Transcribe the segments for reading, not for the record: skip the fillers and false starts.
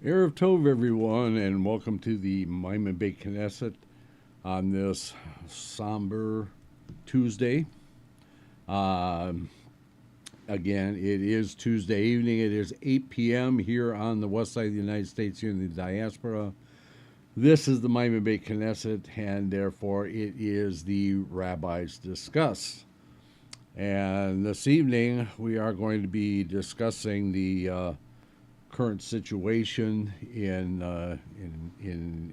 Erev Tov, everyone, and welcome to the Maimon Beit Knesset on this somber Tuesday. Um, Again, it is Tuesday evening. It is 8 p.m. here on the west side of the United States, here in the diaspora. This is the Maimon Beit Knesset, and therefore it is the Rabbis Discuss. And this evening, we are going to be discussing the current situation in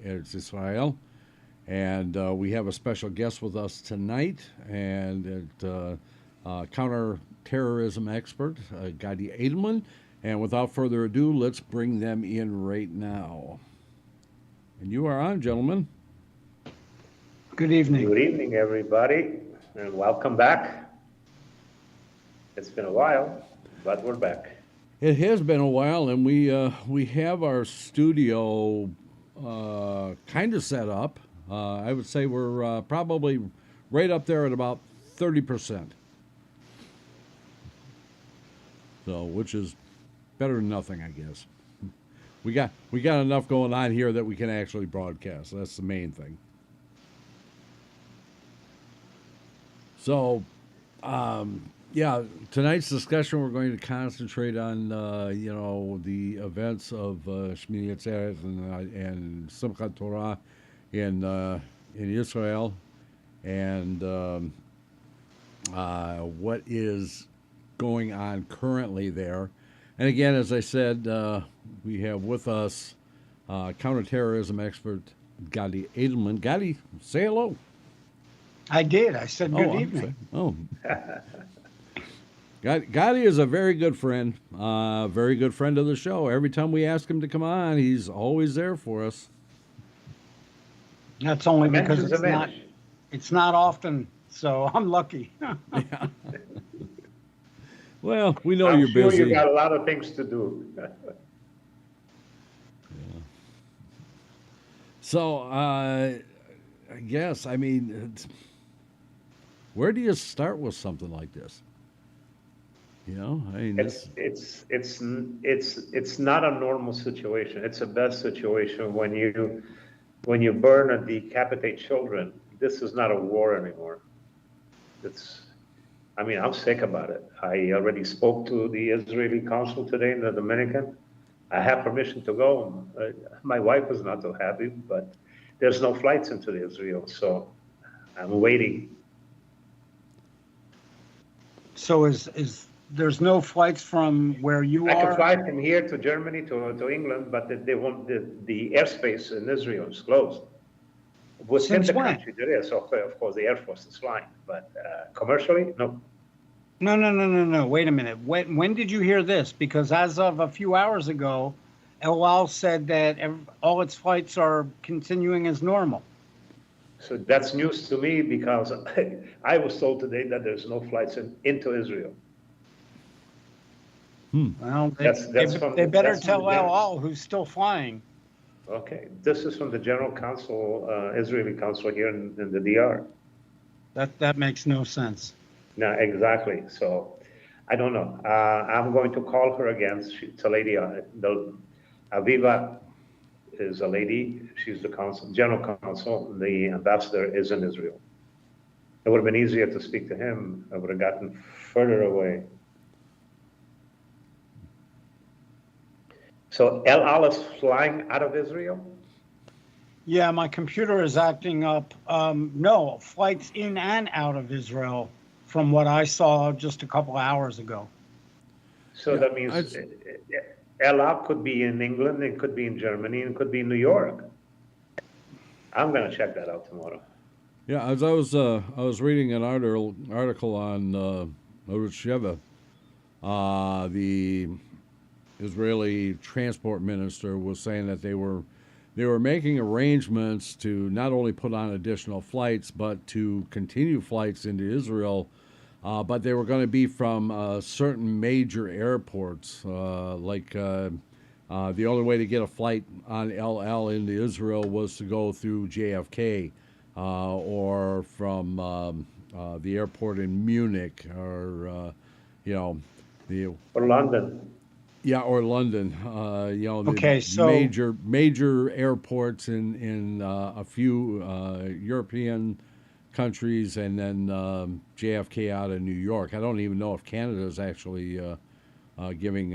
Eretz Israel, and we have a special guest with us tonight, and counterterrorism expert Gadi Edelman. And without further ado, let's bring them in right now. And you are on, gentlemen. Good evening. Good evening, everybody, and welcome back. It's been a while, but we're back. It has been a while, and we have our studio kind of set up. I would say we're probably right up there at about 30%. So, which is better than nothing, I guess. We got enough going on here that we can actually broadcast. That's the main thing. So, yeah, tonight's discussion we're going to concentrate on the events of Shmini Atzeret and Simchat Torah in Israel, and what is going on currently there. And again, as I said, we have with us counterterrorism expert Gadi Edelman. Gadi, say hello. I did. I said good evening. Gadi is a very good friend of the show. Every time we ask him to come on, he's always there for us. That's only because it's not often, so I'm lucky. Yeah. Well, we know I'm you're sure busy. You got a lot of things to do. Yeah. So, I guess, I mean, where do you start with something like this? You know, I mean, it's not a normal situation. It's a bad situation when you burn and decapitate children. This is not a war anymore. I'm sick about it. I already spoke to the Israeli consul today in the Dominican. I have permission to go. My wife is not so happy, but there's no flights into Israel, so I'm waiting. So there's no flights from where you are? I can fly from here to Germany to England, but they won't. The airspace in Israel is closed. Within the country, there is. Of course, the Air Force is flying, but commercially, no. No. Wait a minute. When did you hear this? Because as of a few hours ago, El Al said that all its flights are continuing as normal. So that's news to me because I was told today that there's no flights into Israel. Well, they better tell El Al who's still flying. Okay, this is from the General Counsel, Israeli Council here in the DR. That makes no sense. No, exactly. So I don't know. I'm going to call her again. It's a lady. Aviva is a lady. She's the general counsel. The ambassador is in Israel. It would have been easier to speak to him. I would have gotten further away. So El Al is flying out of Israel? Yeah, my computer is acting up. No, flights in and out of Israel from what I saw just a couple of hours ago. So yeah, that means El Al could be in England, it could be in Germany, and it could be in New York. I'm going to check that out tomorrow. Yeah, as I was reading an article on Sheva, the Israeli transport minister was saying that they were making arrangements to not only put on additional flights but to continue flights into Israel, but they were going to be from certain major airports. The only way to get a flight on El Al into Israel was to go through JFK or from the airport in Munich or or London. Yeah, or London. The Okay, so major airports in a few European countries, and then JFK out of New York. I don't even know if Canada is actually giving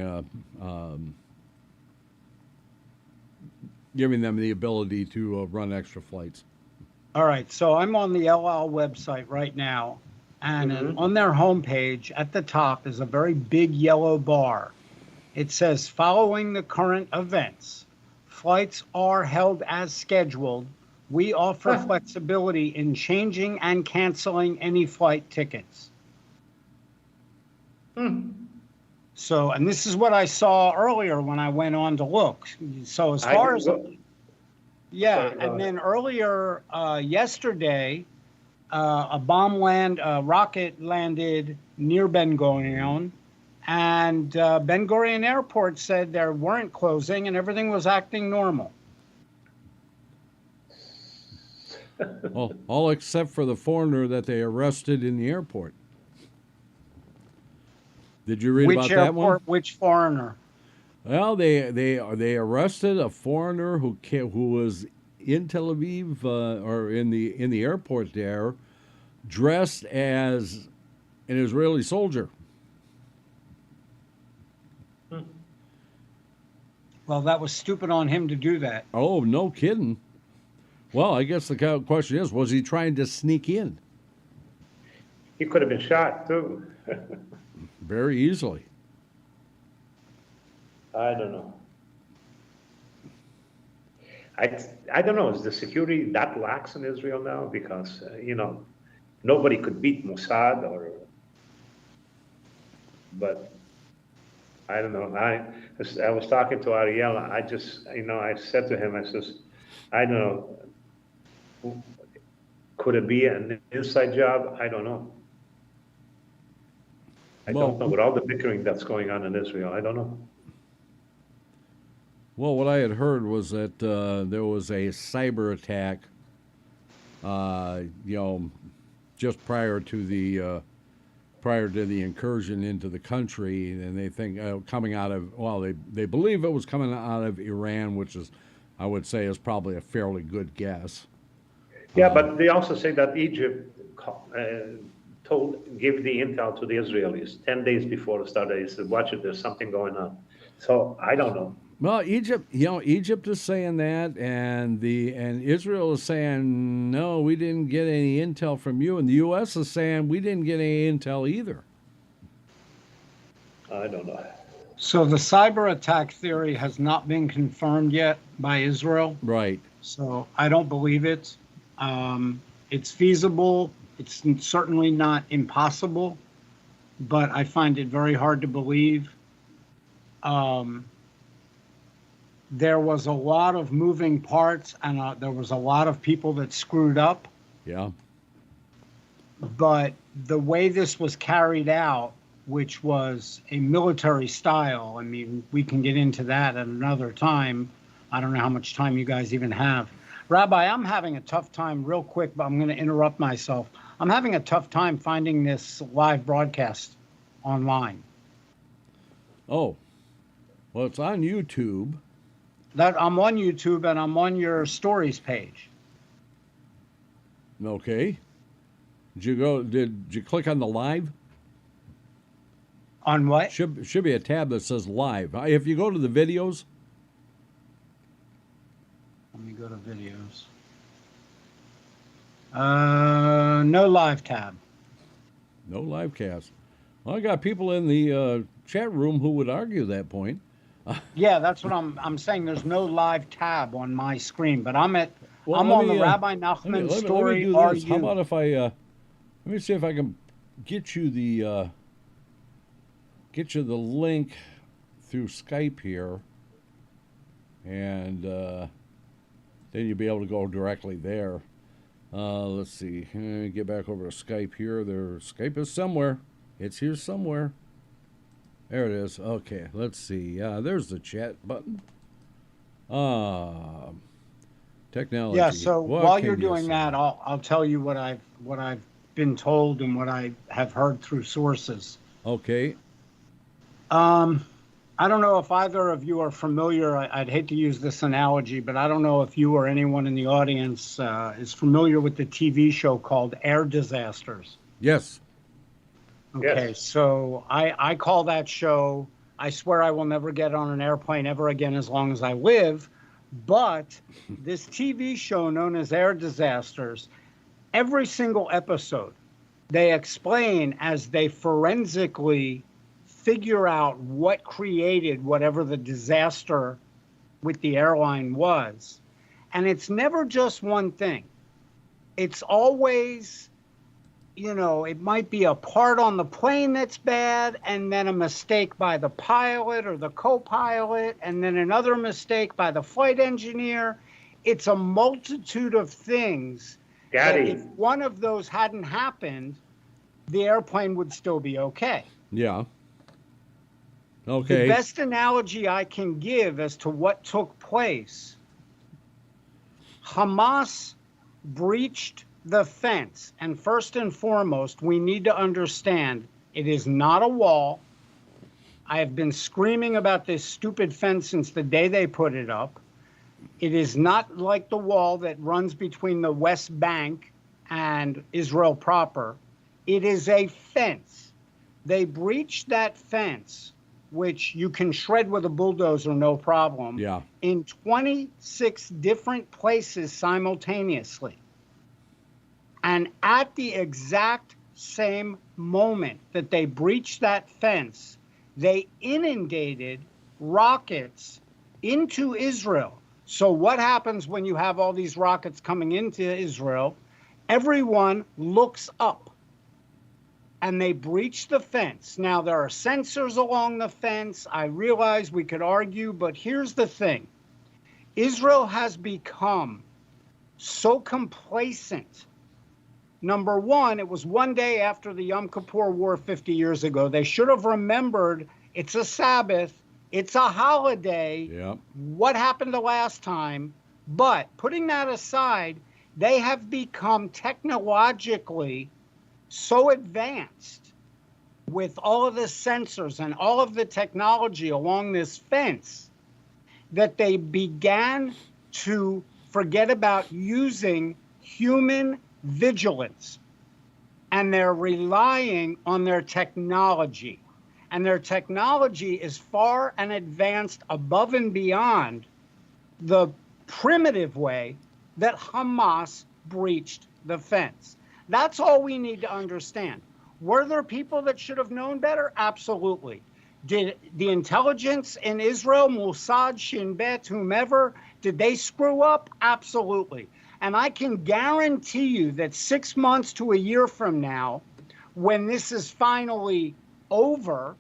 giving them the ability to run extra flights. all right, so I'm on the El Al website right now, and on their homepage at the top is a very big yellow bar. It says, following the current events, flights are held as scheduled. We offer flexibility in changing and canceling any flight tickets. So, and this is what I saw earlier when I went on to look. So as far as, yeah, and then earlier yesterday, a rocket landed near Ben Gurion, and Ben Gurion Airport said they weren't closing and everything was acting normal. Well, all except for the foreigner that they arrested in the airport. Did you read about that one? Which foreigner? Well, they arrested a foreigner who was in Tel Aviv or in the airport there, dressed as an Israeli soldier. Well, that was stupid on him to do that. Oh, no kidding. Well, I guess the question is, was he trying to sneak in? He could have been shot too. Very easily. I don't know. I don't know. Is the security that lax in Israel now? Because nobody could beat Mossad but I don't know. I was talking to Aryel. I just I said to him, I says, I don't know. Could it be an inside job? I don't know. I don't know. With all the bickering that's going on in Israel, I don't know. Well, what I had heard was that there was a cyber attack, just prior to the incursion into the country, and they think coming out of they believe it was coming out of Iran, which is, I would say, is probably a fairly good guess. Yeah, but they also say that Egypt gave the intel to the Israelis 10 days before it started. He said, "Watch it, there's something going on." So I don't know. Well, Egypt is saying that, and Israel is saying, no, we didn't get any intel from you, and the U.S. is saying we didn't get any intel either. I don't know. So the cyber attack theory has not been confirmed yet by Israel. Right. So I don't believe it. It's feasible. It's certainly not impossible, but I find it very hard to believe. There was a lot of moving parts, and there was a lot of people that screwed up. Yeah. But the way this was carried out, which was a military style, I mean, we can get into that at another time. I don't know how much time you guys even have. Rabbi, I'm having a tough time, real quick, but I'm going to interrupt myself. I'm having a tough time finding this live broadcast online. Oh, well, it's on YouTube. I'm on YouTube, and I'm on your stories page. Okay. Did you click on the live? On what? Should be a tab that says live. If you go to the videos. Let me go to videos. No live tab. No live cast. Well, I got people in the chat room who would argue that point. Yeah, that's what I'm saying. There's no live tab on my screen, but I'm on the Rabbi Nachman story. Let me do this. How about if I let me see if I can get you the link through Skype here, and then you'll be able to go directly there. Let's see. Get back over to Skype here. Skype is somewhere. It's here somewhere. There it is. Okay, let's see. There's the chat button. Technology. Yeah. So while you're doing that, I'll tell you what I've been told and what I have heard through sources. Okay. I I don't know if either of you are familiar. I'd hate to use this analogy, but I don't know if you or anyone in the audience is familiar with the TV show called Air Disasters. Yes. Okay, Yes. so I call that show, I swear I will never get on an airplane ever again as long as I live. But this TV show known as Air Disasters, every single episode, they explain as they forensically figure out what created whatever the disaster with the airline was. And it's never just one thing. It's always, it might be a part on the plane that's bad, and then a mistake by the pilot or the co-pilot, and then another mistake by the flight engineer. It's a multitude of things. Daddy. If one of those hadn't happened, the airplane would still be okay. Yeah. Okay. The best analogy I can give as to what took place, Hamas breached the fence. And first and foremost, we need to understand it is not a wall. I have been screaming about this stupid fence since the day they put it up. It is not like the wall that runs between the West Bank and Israel proper. It is a fence. They breached that fence, which you can shred with a bulldozer, no problem, in 26 different places simultaneously. And at the exact same moment that they breached that fence, they inundated rockets into Israel. So what happens when you have all these rockets coming into Israel? Everyone looks up. And they breached the fence. Now, there are sensors along the fence. I realize we could argue, but here's the thing. Israel has become so complacent. Number one, it was one day after the Yom Kippur War 50 years ago. They should have remembered it's a Sabbath, it's a holiday. Yep. What happened the last time? But putting that aside, they have become technologically so advanced with all of the sensors and all of the technology along this fence that they began to forget about using human vigilance. And they're relying on their technology. And their technology is far and advanced above and beyond the primitive way that Hamas breached the fence. That's all we need to understand. Were there people that should have known better? Absolutely. Did the intelligence in Israel, Mossad, Shin Bet, whomever, did they screw up? Absolutely. And I can guarantee you that 6 months to a year from now, when this is finally over,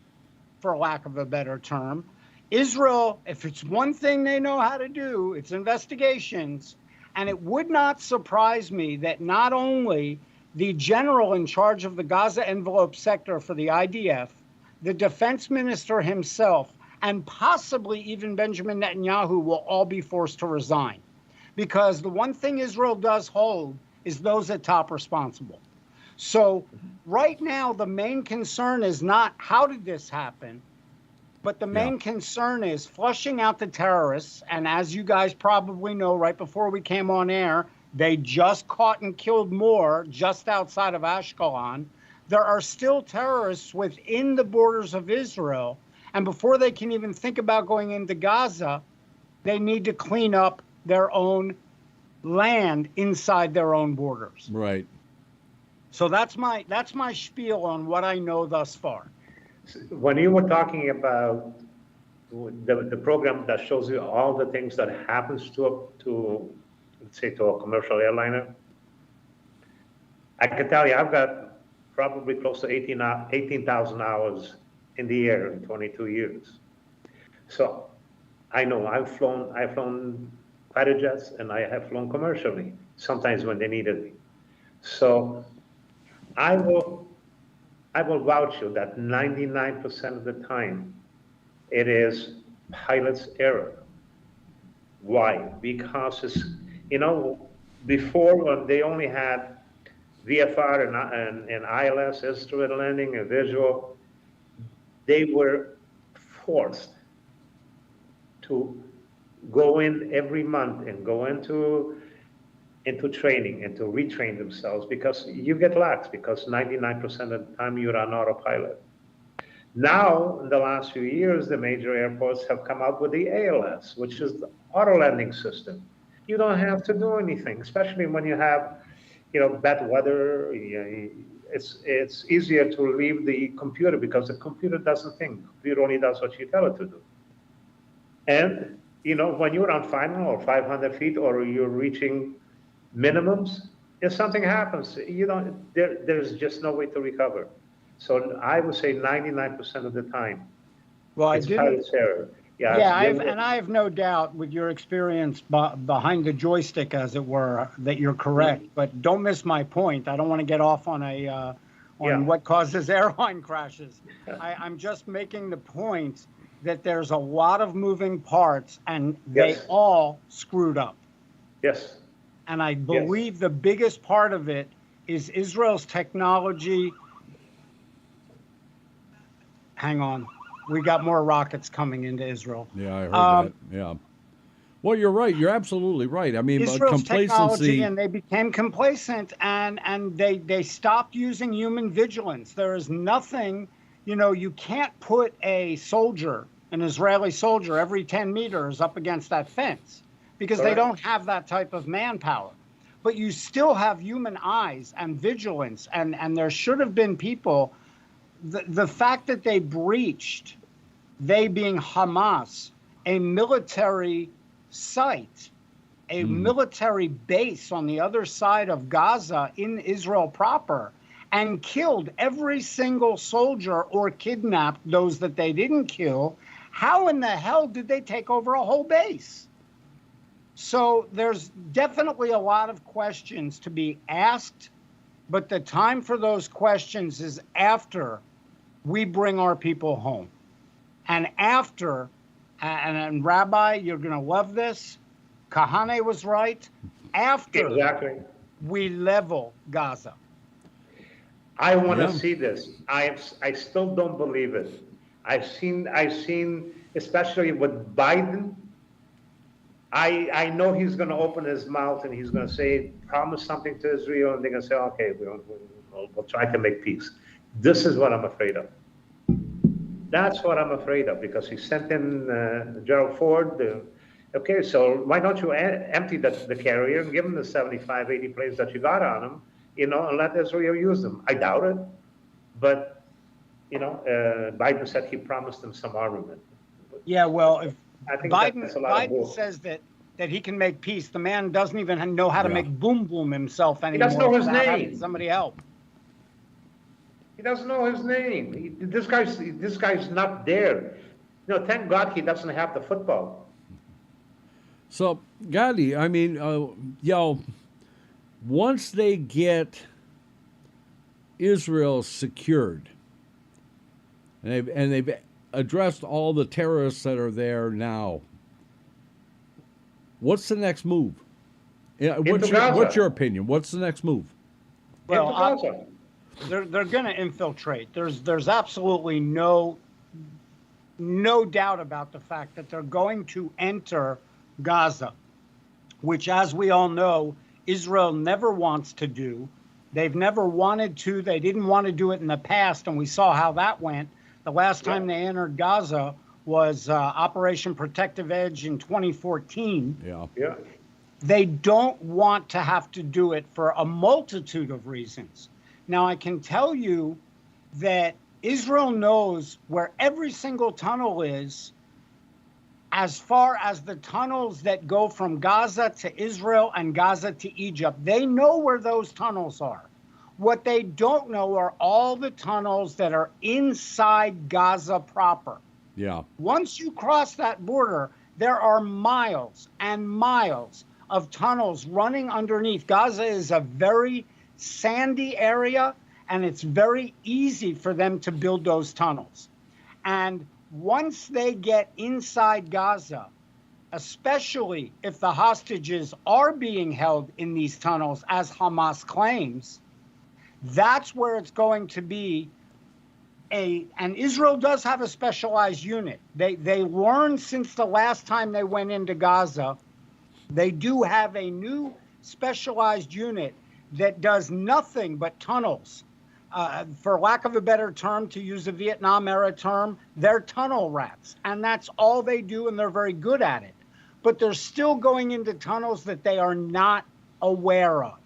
for lack of a better term, Israel, if it's one thing they know how to do, it's investigations. And it would not surprise me that not only the general in charge of the Gaza envelope sector for the IDF, the defense minister himself, and possibly even Benjamin Netanyahu will all be forced to resign. Because the one thing Israel does hold is those at top responsible. So right now, the main concern is not how did this happen, but the main concern is flushing out the terrorists. And as you guys probably know, right before we came on air, they just caught and killed more just outside of Ashkelon. There are still terrorists within the borders of Israel. And before they can even think about going into Gaza, they need to clean up their own land inside their own borders. Right. So that's my spiel on what I know thus far. When you were talking about the program that shows you all the things that happens to let's say to a commercial airliner, I can tell you I've got probably close to 18,000 hours in the air in 22 years. So I know I've flown fighter jets and I have flown commercially, sometimes when they needed me. So I will vouch you that 99% of the time it is pilot's error. Why? Because it's, before when they only had VFR and ILS, instrument landing and visual, they were forced to go in every month and go into training and to retrain themselves, because you get lax, because 99% of the time you're on autopilot. Now, in the last few years, the major airports have come out with the ALS, which is the auto landing system. You don't have to do anything, especially when you have, bad weather. It's easier to leave the computer, because the computer doesn't think. The computer only does what you tell it to do. And, when you're on 500 or 500 feet, or you're reaching minimums, if something happens, there's just no way to recover. So I would say 99% of the time, Well, it's pilot's error. Yeah, I have no doubt with your experience behind the joystick, as it were, that you're correct. But don't miss my point. I don't want to get off on what causes airline crashes. I'm just making the point that there's a lot of moving parts, and they all screwed up. Yes. And I believe the biggest part of it is Israel's technology. Hang on. We got more rockets coming into Israel. Yeah, I heard that. Yeah. Well, you're right. You're absolutely right. I mean, Israel's complacency. Technology, and they became complacent, and they stopped using human vigilance. There is nothing, you can't put an Israeli soldier, every 10 meters up against that fence, because they don't have that type of manpower. But you still have human eyes and vigilance, and there should have been people. The fact that they breached, they being Hamas, a military site, a military base on the other side of Gaza in Israel proper, and killed every single soldier or kidnapped those that they didn't kill, how in the hell did they take over a whole base? So there's definitely a lot of questions to be asked, but the time for those questions is after we bring our people home. And after, and Rabbi, you're going to love this, Kahane was right, after we level Gaza. I want to see this. I still don't believe it. I've seen, especially with Biden, I know he's going to open his mouth and he's going to say, promise something to Israel, and they're going to say, okay, we'll try to make peace. This is what I'm afraid of. That's what I'm afraid of, because he sent in Gerald Ford. Okay, so why don't you empty the carrier and give him the 75, 80 planes that you got on him, and let Israel use them. I doubt it. But, Biden said he promised them some armament. Yeah, well, if I think Biden says that he can make peace, the man doesn't even know how to make boom boom himself anymore. He doesn't know his name. Somebody help. He doesn't know his name. This guy's not there. Thank God he doesn't have the football. So, Gadi, I mean, once they get Israel secured, and they've addressed all the terrorists that are there now, what's the next move? What's your opinion? What's the next move? Well, they're going to infiltrate. There's absolutely no doubt about the fact that they're going to enter Gaza, which, as we all know, Israel never wants to do. They've never wanted to. They didn't want to do it in the past, and we saw how that went. The last time they entered Gaza was Operation Protective Edge in 2014. Yeah. They don't want to have to do it for a multitude of reasons. Now, I can tell you that Israel knows where every single tunnel is, as far as the tunnels that go from Gaza to Israel and Gaza to Egypt. They know where those tunnels are. What they don't know are all the tunnels that are inside Gaza proper. Yeah. Once you cross that border, there are miles and miles of tunnels running underneath. Gaza is a very sandy area, and it's very easy for them to build those tunnels. And once they get inside Gaza, especially if the hostages are being held in these tunnels, as Hamas claims, that's where it's going to be and Israel does have a specialized unit. They learned since the last time they went into Gaza, they do have a new specialized unit that does nothing but tunnels. For lack of a better term, to use a Vietnam era term, they're tunnel rats. And that's all they do, and they're very good at it. But they're still going into tunnels that they are not aware of.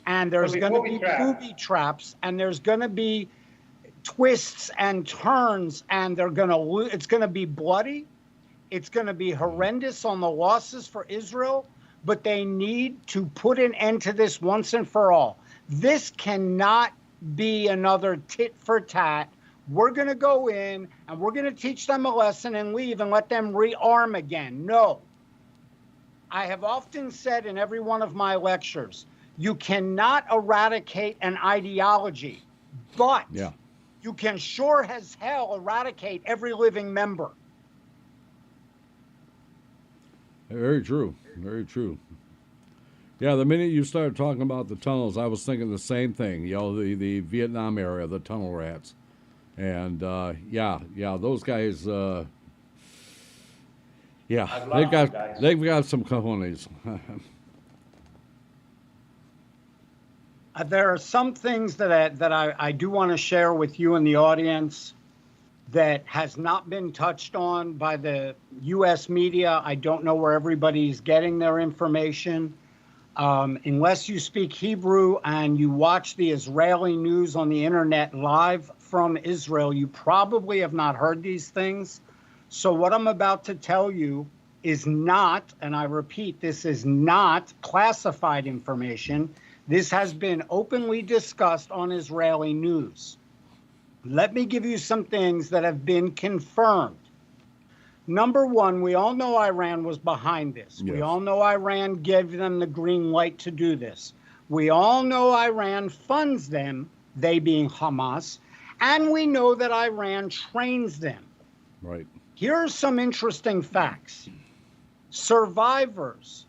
And there's going to be booby traps, and there's going to be twists and turns, and it's going to be bloody. It's going to be horrendous on the losses for Israel, but they need to put an end to this once and for all. This cannot be another tit for tat. We're going to go in and we're going to teach them a lesson and leave and let them rearm again. No. I have often said in every one of my lectures, you cannot eradicate an ideology, but you can sure as hell eradicate every living member. Very true. Very true. Yeah, the minute you started talking about the tunnels, I was thinking the same thing. You know, the Vietnam area, the tunnel rats, and those guys. They've got some cojones. There are some things that I do want to share with you and the audience that has not been touched on by the U.S. media. I don't know where everybody's getting their information. Unless you speak Hebrew and you watch the Israeli news on the internet live from Israel, you probably have not heard these things. So what I'm about to tell you is not, and I repeat, this is not classified information. This has been openly discussed on Israeli news. Let me give you some things that have been confirmed. Number one, we all know Iran was behind this. Yes. We all know Iran gave them the green light to do this. We all know Iran funds them, they being Hamas, and we know that Iran trains them. Right. Here are some interesting facts. Survivors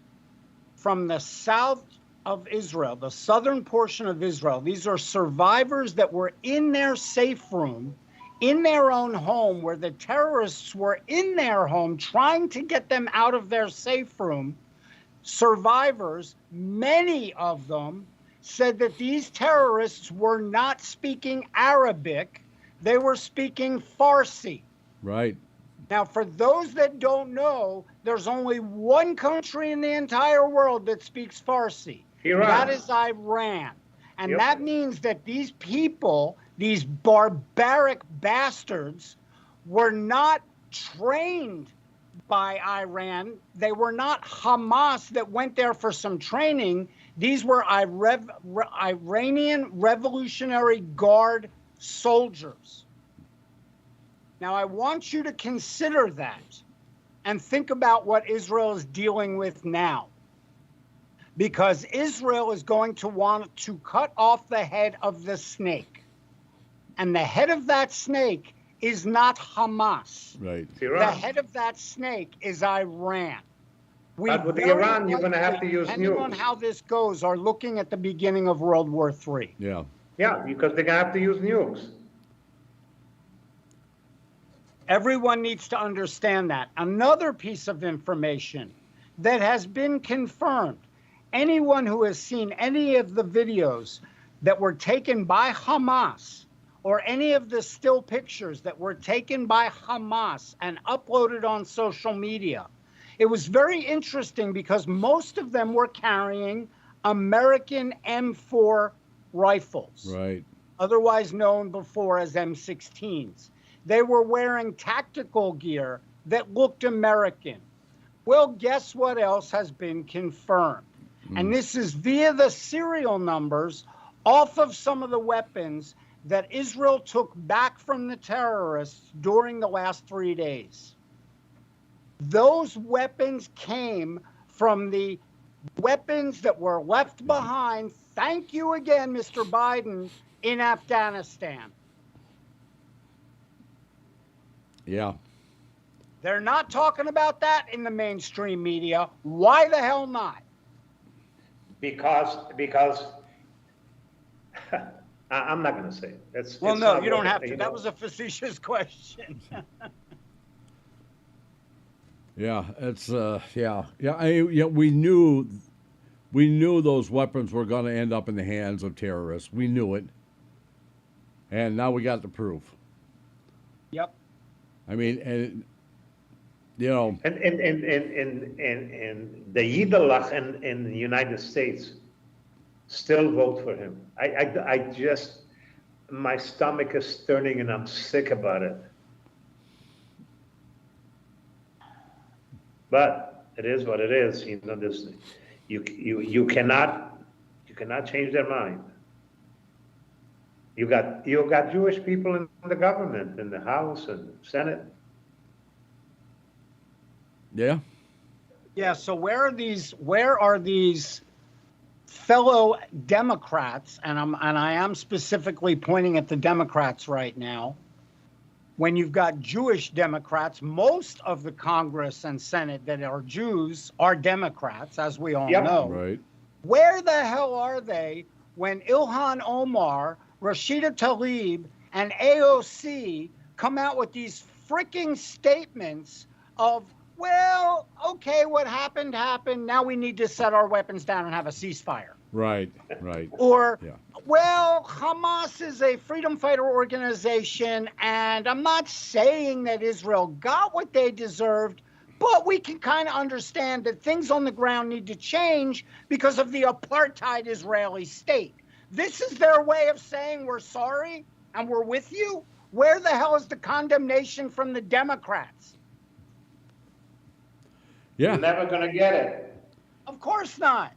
from the south of Israel, the southern portion of Israel, these are survivors that were in their safe room, in their own home, where the terrorists were in their home trying to get them out of their safe room. Survivors, many of them, said that these terrorists were not speaking Arabic, they were speaking Farsi. Right. Now, for those that don't know, there's only one country in the entire world that speaks Farsi. Iran. That is Iran. And that means that these people, these barbaric bastards, were not trained by Iran. They were not Hamas that went there for some training. These were Iranian Revolutionary Guard soldiers. Now, I want you to consider that and think about what Israel is dealing with now. Because Israel is going to want to cut off the head of the snake. And the head of that snake is not Hamas. Right. The head of that snake is Iran. But with Iran, you're going to have to use nukes. Depending on how this goes, are looking at the beginning of World War III. Yeah. Yeah, because they're going to have to use nukes. Everyone needs to understand that. Another piece of information that has been confirmed, anyone who has seen any of the videos that were taken by Hamas or any of the still pictures that were taken by Hamas and uploaded on social media, it was very interesting because most of them were carrying American M4 rifles, right, otherwise known before as M16s. They were wearing tactical gear that looked American. Well, guess what else has been confirmed? And this is via the serial numbers off of some of the weapons that Israel took back from the terrorists during the last 3 days. Those weapons came from the weapons that were left behind, thank you again, Mr. Biden, in Afghanistan. Yeah. They're not talking about that in the mainstream media. Why the hell not? Because I'm not going to say it. Well, it's no, not you don't worth it, have to. you That know. was a facetious question. Yeah, it's we knew those weapons were going to end up in the hands of terrorists. We knew it, and now we got the proof. Yep. I mean, and you know, And the Yiddelach in the United States still vote for him. I just, my stomach is turning and I'm sick about it. But it is what it is. You know, this you cannot change their mind. You got Jewish people in the government, in the House and Senate. yeah, Yeah. So where are these fellow Democrats? And I am specifically pointing at the Democrats right now. When you've got Jewish Democrats, most of the Congress and Senate that are Jews are Democrats, as we all Yep. know. right. Where the hell are they when Ilhan Omar, Rashida Tlaib, and AOC come out with these freaking statements of, well, okay, what happened, happened. Now we need to set our weapons down and have a ceasefire. Right. Or, Yeah. well, Hamas is a freedom fighter organization, and I'm not saying that Israel got what they deserved, but we can kind of understand that things on the ground need to change because of the apartheid Israeli state. This is their way of saying we're sorry and we're with you. Where the hell is the condemnation from the Democrats? Yeah. You're never going to get it. Of course not.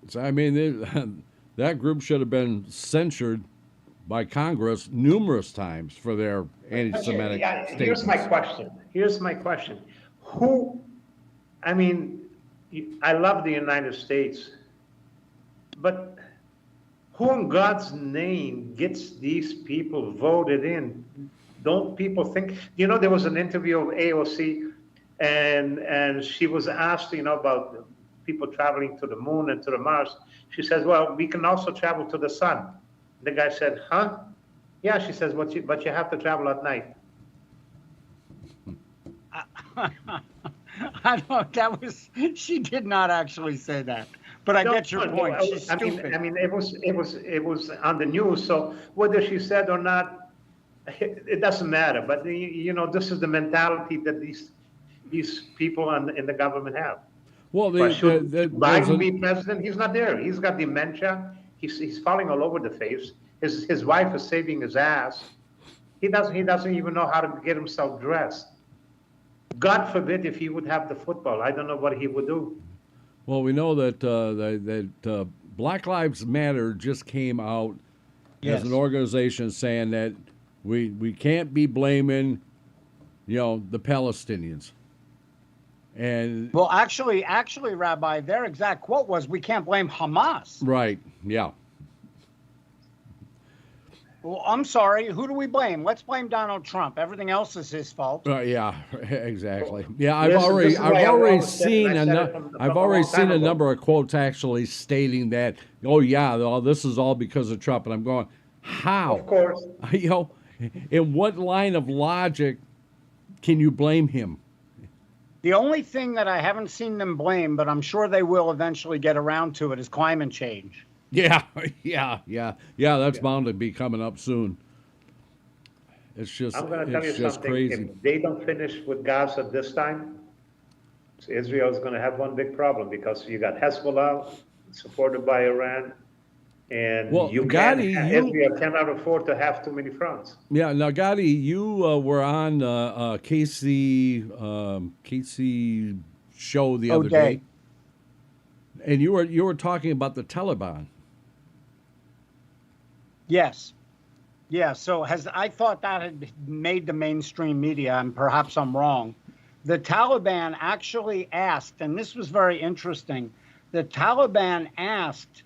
So, I mean, that group should have been censured by Congress numerous times for their anti-Semitic statements. Here's my question. Who, I mean, I love the United States, but who in God's name gets these people voted in? Don't people think, you know, there was an interview of AOC and she was asked, you know, about people traveling to the moon and to the Mars. She says, well, we can also travel to the sun. The guy said, huh? Yeah, she says, but you have to travel at night. I don't, she did not actually say that, but I get your point. She's stupid. I mean, it was on the news. So whether she said or not, it doesn't matter. But you know, this is the mentality that these people in the government have. Well, should Biden be president? He's not there. He's got dementia. He's falling all over the face. His wife is saving his ass. He doesn't even know how to get himself dressed. God forbid if he would have the football. I don't know what he would do. Well, we know that Black Lives Matter just came out as an organization saying that we can't be blaming, you know, the Palestinians. And well, actually, Rabbi, their exact quote was, "We can't blame Hamas." Right. Yeah. Well, I'm sorry. Who do we blame? Let's blame Donald Trump. Everything else is his fault. Yeah. Exactly. Yeah. I've already seen a number of quotes actually stating that. Oh yeah, well, this is all because of Trump, and I'm going, how? Of course. You know, in what line of logic can you blame him? The only thing that I haven't seen them blame, but I'm sure they will eventually get around to it, is climate change. Yeah. That's bound to be coming up soon. It's just, I'm going to tell you something. Crazy. If they don't finish with Gaza this time, Israel is going to have one big problem because you got Hezbollah supported by Iran, and Israel cannot afford to have too many fronts. Yeah. Now, Gadi, you were on Casey show the other day, and you were talking about the Taliban. Yes. Yeah, so I thought that had made the mainstream media, and perhaps I'm wrong. The Taliban actually asked, and this was very interesting, the Taliban asked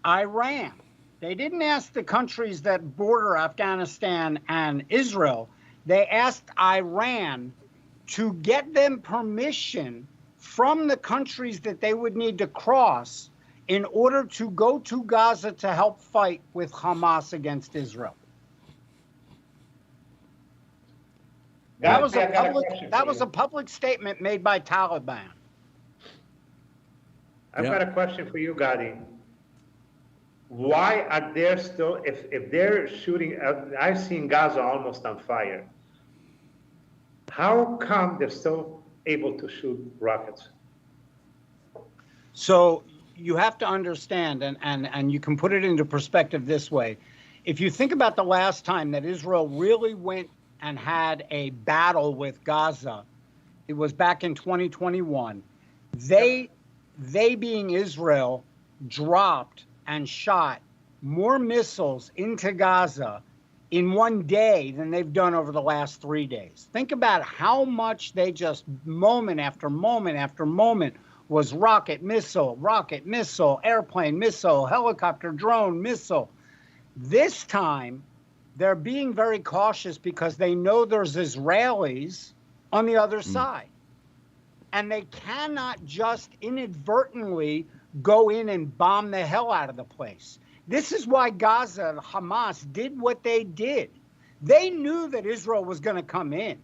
Iran. They didn't ask the countries that border Afghanistan and Israel. They asked Iran to get them permission from the countries that they would need to cross in order to go to Gaza to help fight with Hamas against Israel. That was a public statement made by Taliban. I've got a question for you, Gadi. Why are there still, if they're shooting, I've seen Gaza almost on fire. How come they're still able to shoot rockets? So you have to understand, and you can put it into perspective this way. If you think about the last time that Israel really went and had a battle with Gaza, it was back in 2021. They being Israel, dropped and shot more missiles into Gaza in one day than they've done over the last 3 days. Think about how much they just moment after moment after moment was rocket, missile, airplane, missile, helicopter, drone, missile. This time, they're being very cautious because they know there's Israelis on the other side. And they cannot just inadvertently go in and bomb the hell out of the place. This is why Gaza and Hamas did what they did. They knew that Israel was going to come in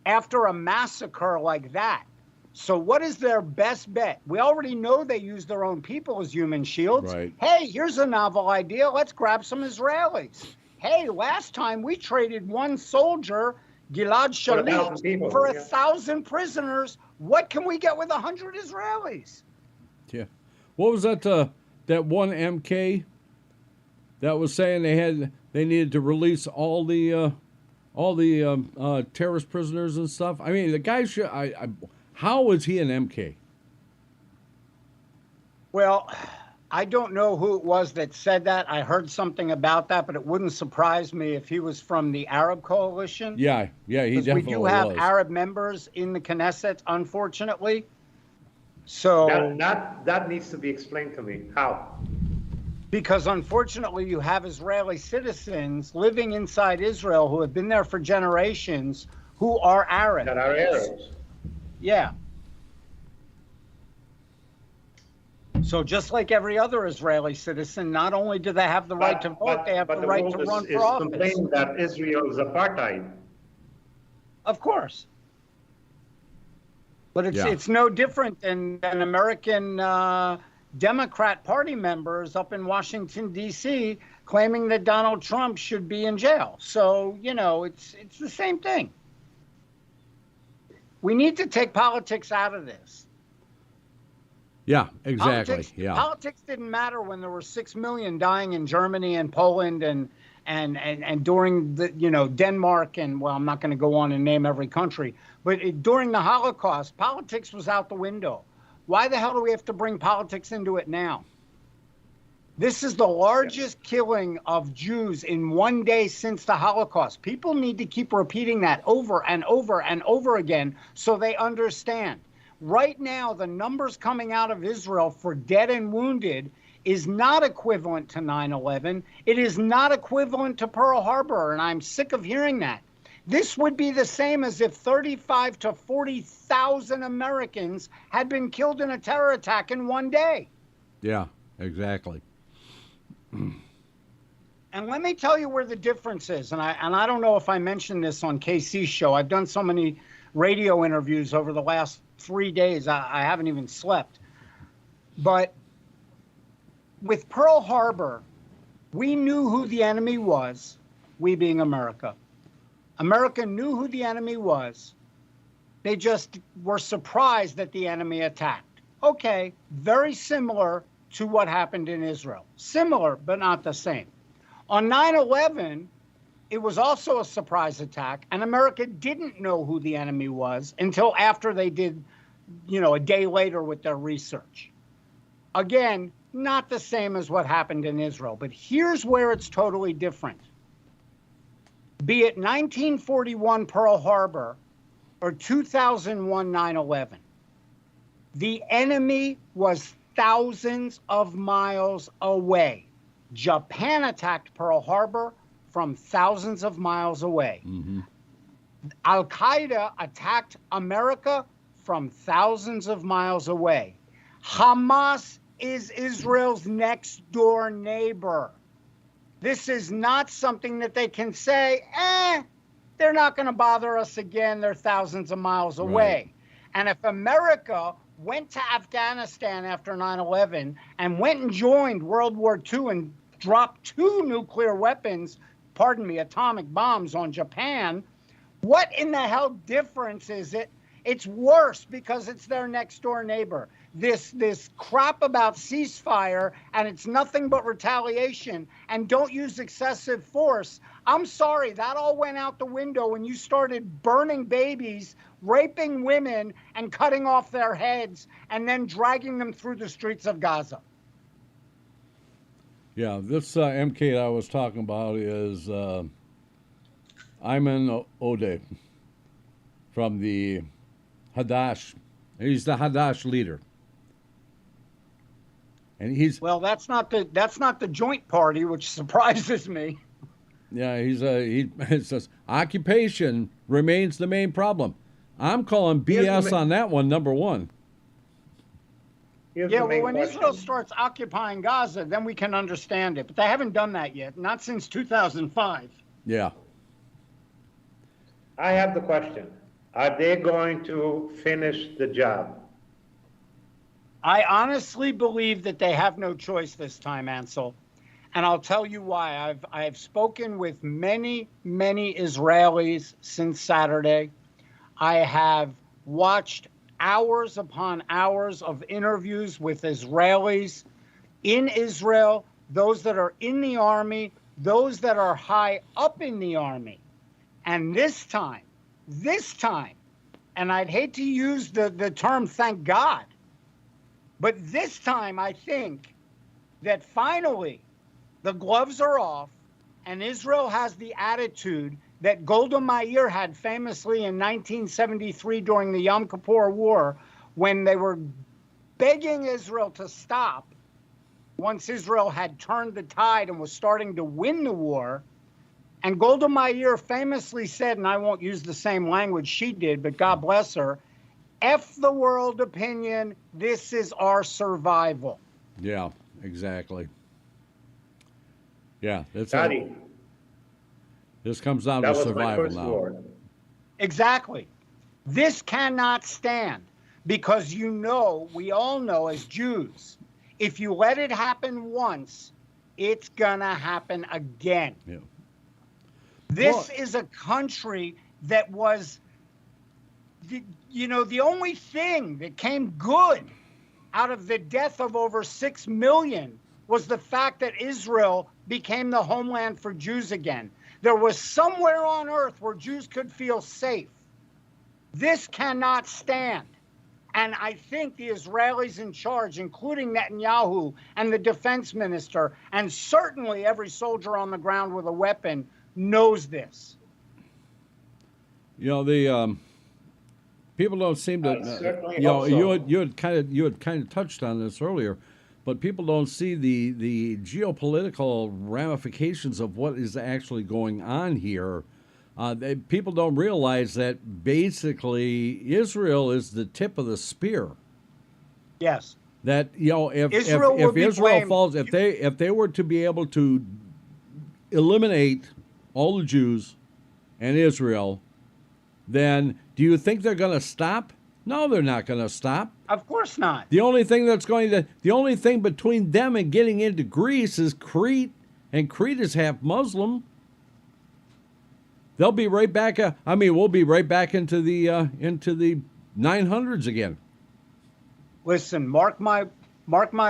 after a massacre like that. So what is their best bet? We already know they use their own people as human shields. Right. Hey, here's a novel idea. Let's grab some Israelis. Hey, last time we traded one soldier, Gilad Shalit, for 1,000 prisoners. What can we get with 100 Israelis? Yeah. What was that? That one MK that was saying they needed to release all the terrorist prisoners and stuff. I mean, the guy should. How is he an MK? Well, I don't know who it was that said that. I heard something about that, but it wouldn't surprise me if he was from the Arab coalition. Yeah, he definitely was. We do have Arab members in the Knesset, unfortunately. So that needs to be explained to me. How? Because unfortunately, you have Israeli citizens living inside Israel who have been there for generations who are Arab. That are Arabs. Yeah. So just like every other Israeli citizen, not only do they have the right to vote, they have the right to run for office. But the world is complaining that Israel is apartheid. Of course. But it's no different than American Democrat Party members up in Washington, D.C. claiming that Donald Trump should be in jail. So, it's the same thing. We need to take politics out of this. Yeah, exactly. Politics didn't matter when there were 6 million dying in Germany and Poland and during the Denmark and, well, I'm not going to go on and name every country, but during the Holocaust, politics was out the window. Why the hell do we have to bring politics into it now? This is the largest killing of Jews in one day since the Holocaust. People need to keep repeating that over and over and over again so they understand. Right now, the numbers coming out of Israel for dead and wounded is not equivalent to 9/11. It is not equivalent to Pearl Harbor, and I'm sick of hearing that. This would be the same as if 35 to 40,000 Americans had been killed in a terror attack in one day. Yeah, exactly. And let me tell you where the difference is. And I don't know if I mentioned this on KC's show. I've done so many radio interviews over the last 3 days, I haven't even slept. But with Pearl Harbor, we knew who the enemy was, we being America. America knew who the enemy was. They just were surprised that the enemy attacked. Okay, very similar to what happened in Israel. Similar, but not the same. On 9/11, it was also a surprise attack, and America didn't know who the enemy was until after they did, a day later with their research. Again, not the same as what happened in Israel, but here's where it's totally different. Be it 1941 Pearl Harbor or 2001 9/11, the enemy was thousands of miles away. Japan attacked Pearl Harbor from thousands of miles away. Mm-hmm. Al-Qaeda attacked America from thousands of miles away. Hamas is Israel's next door neighbor. This is not something that they can say, they're not going to bother us again. They're thousands of miles away. Right. And if America went to Afghanistan after 9/11 and went and joined World War II and dropped 2 nuclear weapons, atomic bombs on Japan, what in the hell difference is it? It's worse because it's their next door neighbor. This crap about ceasefire, and it's nothing but retaliation, and don't use excessive force. I'm sorry, that all went out the window when you started burning babies, raping women, and cutting off their heads, and then dragging them through the streets of Gaza. Yeah, this MK that I was talking about is Maimon Beit from the Hadash. He's the Hadash leader. And he's well. That's not the joint party, which surprises me. Yeah, it says occupation remains the main problem. I'm calling BS on that one. Number one. Yeah, well, when Israel starts occupying Gaza, then we can understand it. But they haven't done that yet, not since 2005. Yeah. I have the question. Are they going to finish the job? I honestly believe that they have no choice this time, Ancel. And I'll tell you why. I've spoken with many, many Israelis since Saturday. I have watched hours upon hours of interviews with Israelis in Israel, those that are in the army, those that are high up in the army. And this time, and I'd hate to use the term thank God, but this time I think that finally the gloves are off and Israel has the attitude that Golda Meir had famously in 1973 during the Yom Kippur War, when they were begging Israel to stop once Israel had turned the tide and was starting to win the war. And Golda Meir famously said, and I won't use the same language she did, but God bless her, F the world opinion, this is our survival. Yeah, exactly. Yeah, that's Daddy, this comes down to survival now. Word. Exactly. This cannot stand because we all know as Jews, if you let it happen once, it's gonna happen again. Yeah. This is a country that was, the only thing that came good out of the death of over 6 million was the fact that Israel became the homeland for Jews again. There was somewhere on earth where Jews could feel safe. This cannot stand. And I think the Israelis in charge, including Netanyahu and the defense minister, and certainly every soldier on the ground with a weapon, knows this. The people don't seem to. You had kind of touched on this earlier, but people don't see the geopolitical ramifications of what is actually going on here. People don't realize that basically Israel is the tip of the spear. Yes. That if Israel falls, if they were to be able to eliminate all the Jews and Israel, then do you think they're going to stop? No, they're not going to stop. Of course not. The only thing between them and getting into Greece is Crete, and Crete is half Muslim. They'll be right back. We'll be right back into the 900s again. Listen, mark my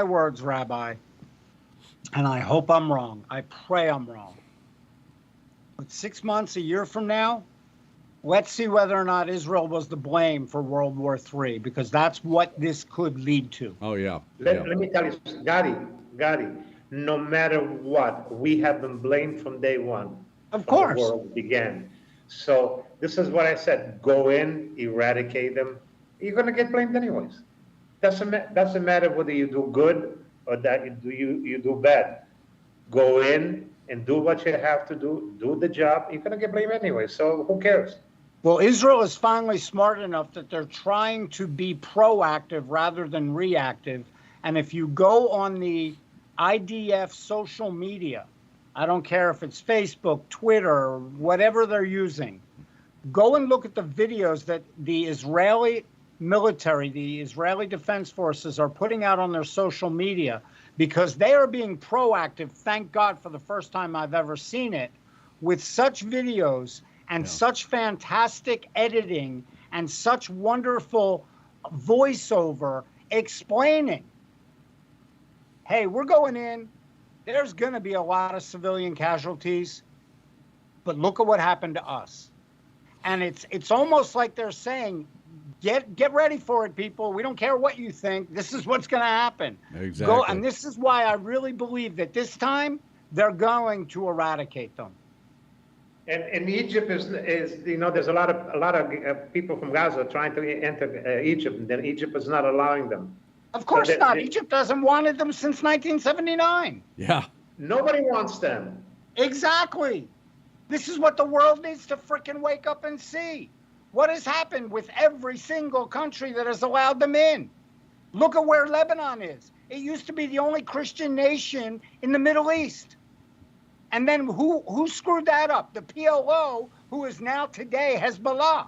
words, Rabbi, and I hope I'm wrong. I pray I'm wrong. But 6 months, a year from now, let's see whether or not Israel was to blame for World War III, because that's what this could lead to. Oh, yeah. Let me tell you, Gadi, no matter what, we have been blamed from day one. Of course. The war began. So this is what I said. Go in, eradicate them. You're going to get blamed anyways. Doesn't matter whether you do good or that you do bad. Go in and do what you have to do. Do the job. You're going to get blamed anyway. So who cares? Well, Israel is finally smart enough that they're trying to be proactive rather than reactive. And if you go on the IDF social media, I don't care if it's Facebook, Twitter, whatever they're using, go and look at the videos that the Israeli military, the Israeli Defense Forces are putting out on their social media, because they are being proactive, thank God, for the first time I've ever seen it, with such videos and such fantastic editing and such wonderful voiceover explaining, hey, we're going in, there's going to be a lot of civilian casualties, but look at what happened to us. And it's almost like they're saying, get ready for it, people. We don't care what you think. This is what's going to happen. Exactly. And this is why I really believe that this time they're going to eradicate them. And Egypt is there's a lot of people from Gaza trying to enter Egypt, and then Egypt is not allowing them. Of course not. Egypt hasn't wanted them since 1979. Yeah. Nobody wants them. Exactly. This is what the world needs to frickin' wake up and see. What has happened with every single country that has allowed them in? Look at where Lebanon is. It used to be the only Christian nation in the Middle East. And then who screwed that up? The PLO, who is now today Hezbollah.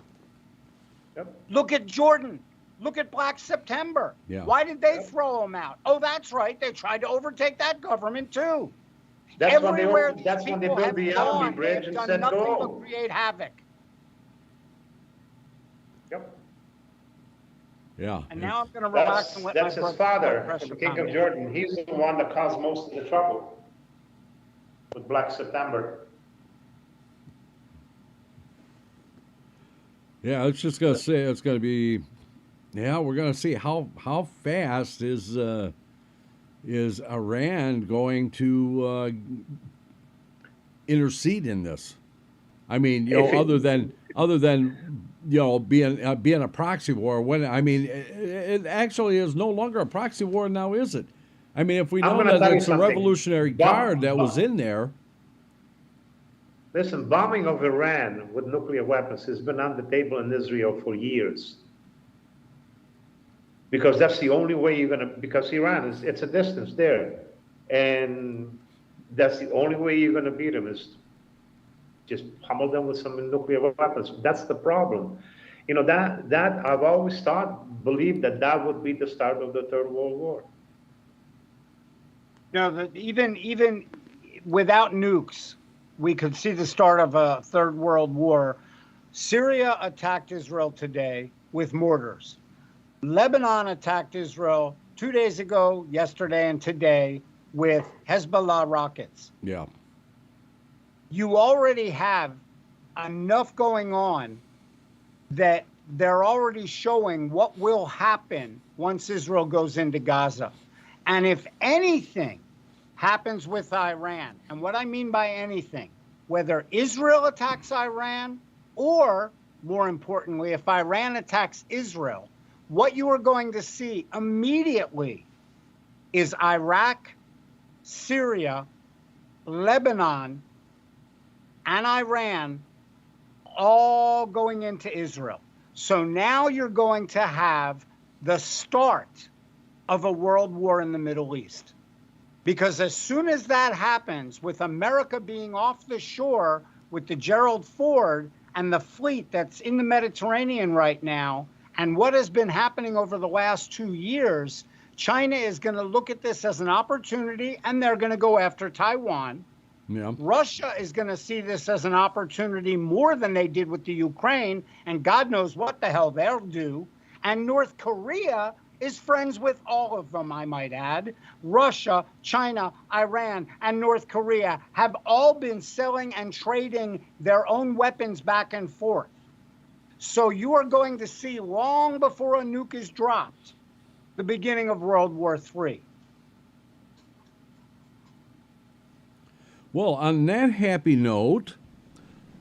Yep. Look at Jordan. Look at Black September. Yeah. Why did they throw them out? Oh, that's right. They tried to overtake that government too. That's when they people built have the gone, Albi Bridge they've and done said nothing go. but create havoc. Yep. Yeah. And now I'm going to relax and let That's my his father, pressure the King come of in. Jordan. He's the one that caused most of the trouble with Black September. Yeah, it's just going to say it's going to be. Yeah, we're going to see how fast is Iran going to intercede in this. I mean, other than being a proxy war. When it actually is no longer a proxy war now, is it? I mean, if we know that it's a Revolutionary Guard that was in there. Listen, bombing of Iran with nuclear weapons has been on the table in Israel for years. Because that's the only way because Iran it's a distance there. And that's the only way you're going to beat them is just pummel them with some nuclear weapons. That's the problem. That I've always believed that would be the start of the Third World War. Even without nukes, we could see the start of a Third World War. Syria attacked Israel today with mortars. Lebanon attacked Israel 2 days ago, yesterday, and today with Hezbollah rockets. Yeah. You already have enough going on that they're already showing what will happen once Israel goes into Gaza. And if anything happens with Iran, and what I mean by anything, whether Israel attacks Iran or, more importantly, if Iran attacks Israel, what you are going to see immediately is Iraq, Syria, Lebanon, and Iran all going into Israel. So now you're going to have the start of a world war in the Middle East. Because as soon as that happens, with America being off the shore with the Gerald Ford and the fleet that's in the Mediterranean right now, and what has been happening over the last 2 years, China is going to look at this as an opportunity, and they're going to go after Taiwan. Yeah. Russia is going to see this as an opportunity more than they did with the Ukraine, and God knows what the hell they'll do. And North Korea is friends with all of them, I might add. Russia, China, Iran, and North Korea have all been selling and trading their own weapons back and forth. So you are going to see, long before a nuke is dropped, the beginning of World War III. Well, on that happy note,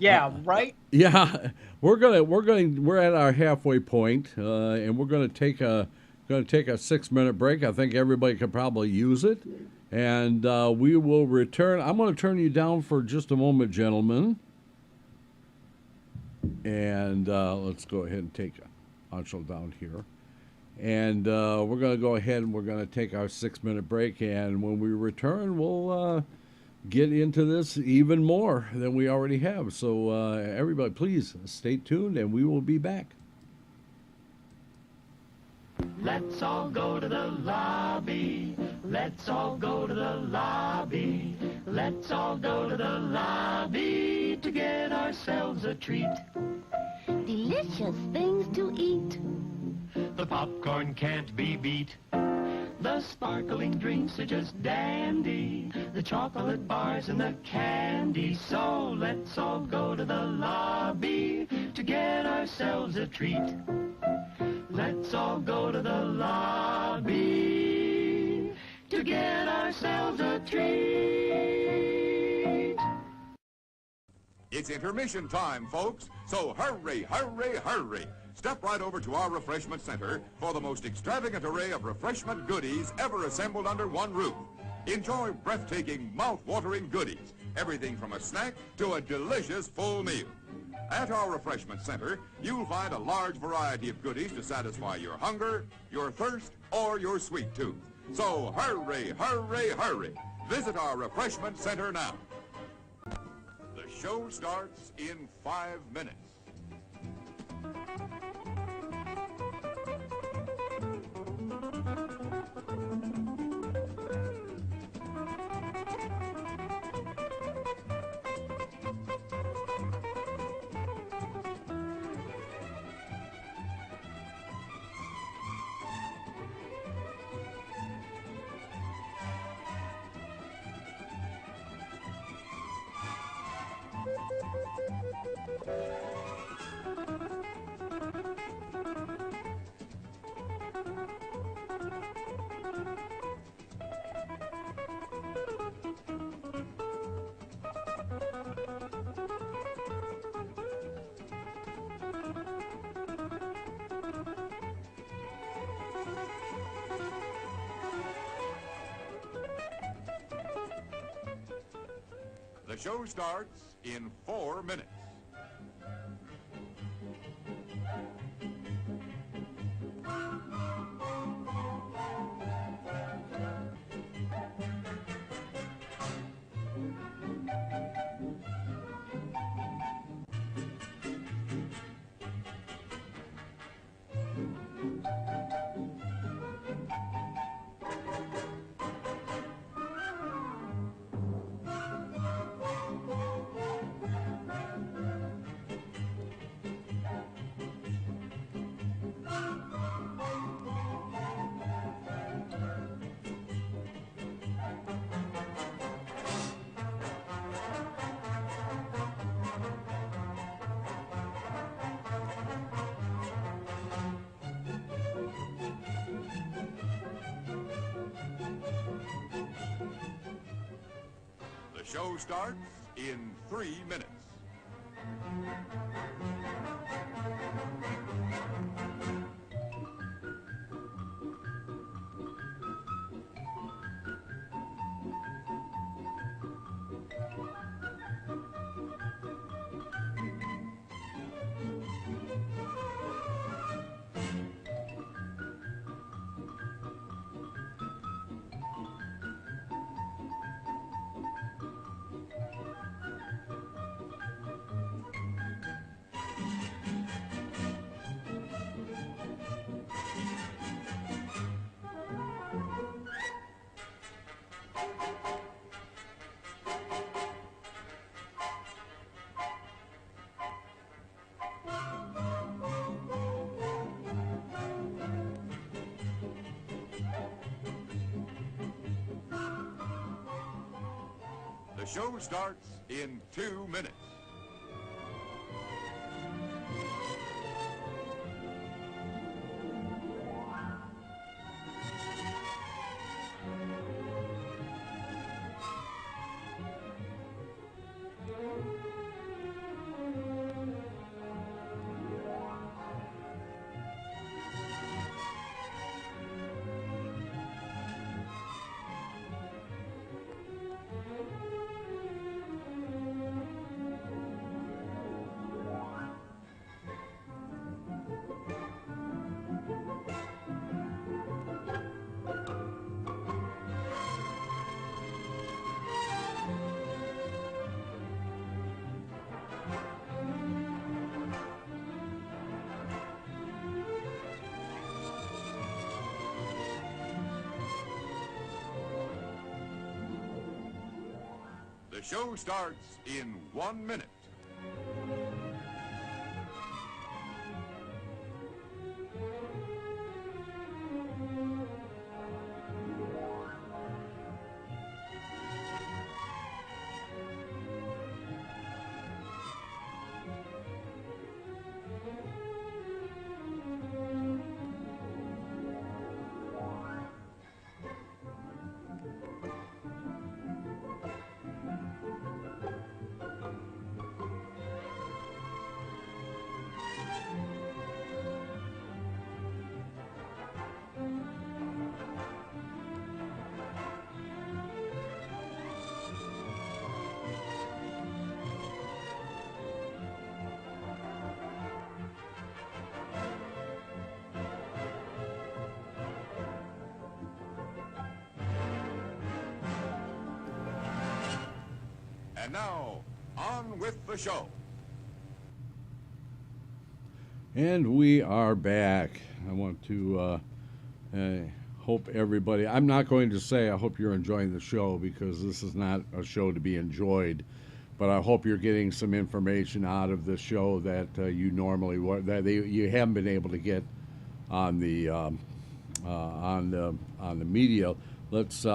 yeah, right. Yeah, we're at our halfway point, and we're gonna take a 6-minute break. I think everybody could probably use it, and we will return. I'm going to turn you down for just a moment, gentlemen, and let's go ahead and take Ancel down here, And we're going to go ahead and we're going to take our 6-minute break. And when we return, we'll get into this even more than we already have. So everybody, please stay tuned and we will be back. Let's all go to the lobby. Let's all go to the lobby. Let's all go to the lobby to get ourselves a treat. Delicious things to eat. The popcorn can't be beat. The sparkling drinks are just dandy. The chocolate bars and the candy. So let's all go to the lobby to get ourselves a treat. Let's all go to the lobby to get ourselves a treat. It's intermission time, folks, so hurry, hurry, hurry. Step right over to our refreshment center for the most extravagant array of refreshment goodies ever assembled under one roof. Enjoy breathtaking, mouth-watering goodies, everything from a snack to a delicious full meal. At our refreshment center, you'll find a large variety of goodies to satisfy your hunger, your thirst, or your sweet tooth. So hurry, hurry, hurry. Visit our refreshment center now. The show starts in 5 minutes. The show starts in 4 minutes. The show starts in 3 minutes. The show starts in 2 minutes. show starts in 1 minute. And now, on with the show. And we are back. I want to hope everybody, I'm not going to say I hope you're enjoying the show, because this is not a show to be enjoyed, but I hope you're getting some information out of the show that you normally you haven't been able to get on the media. Let's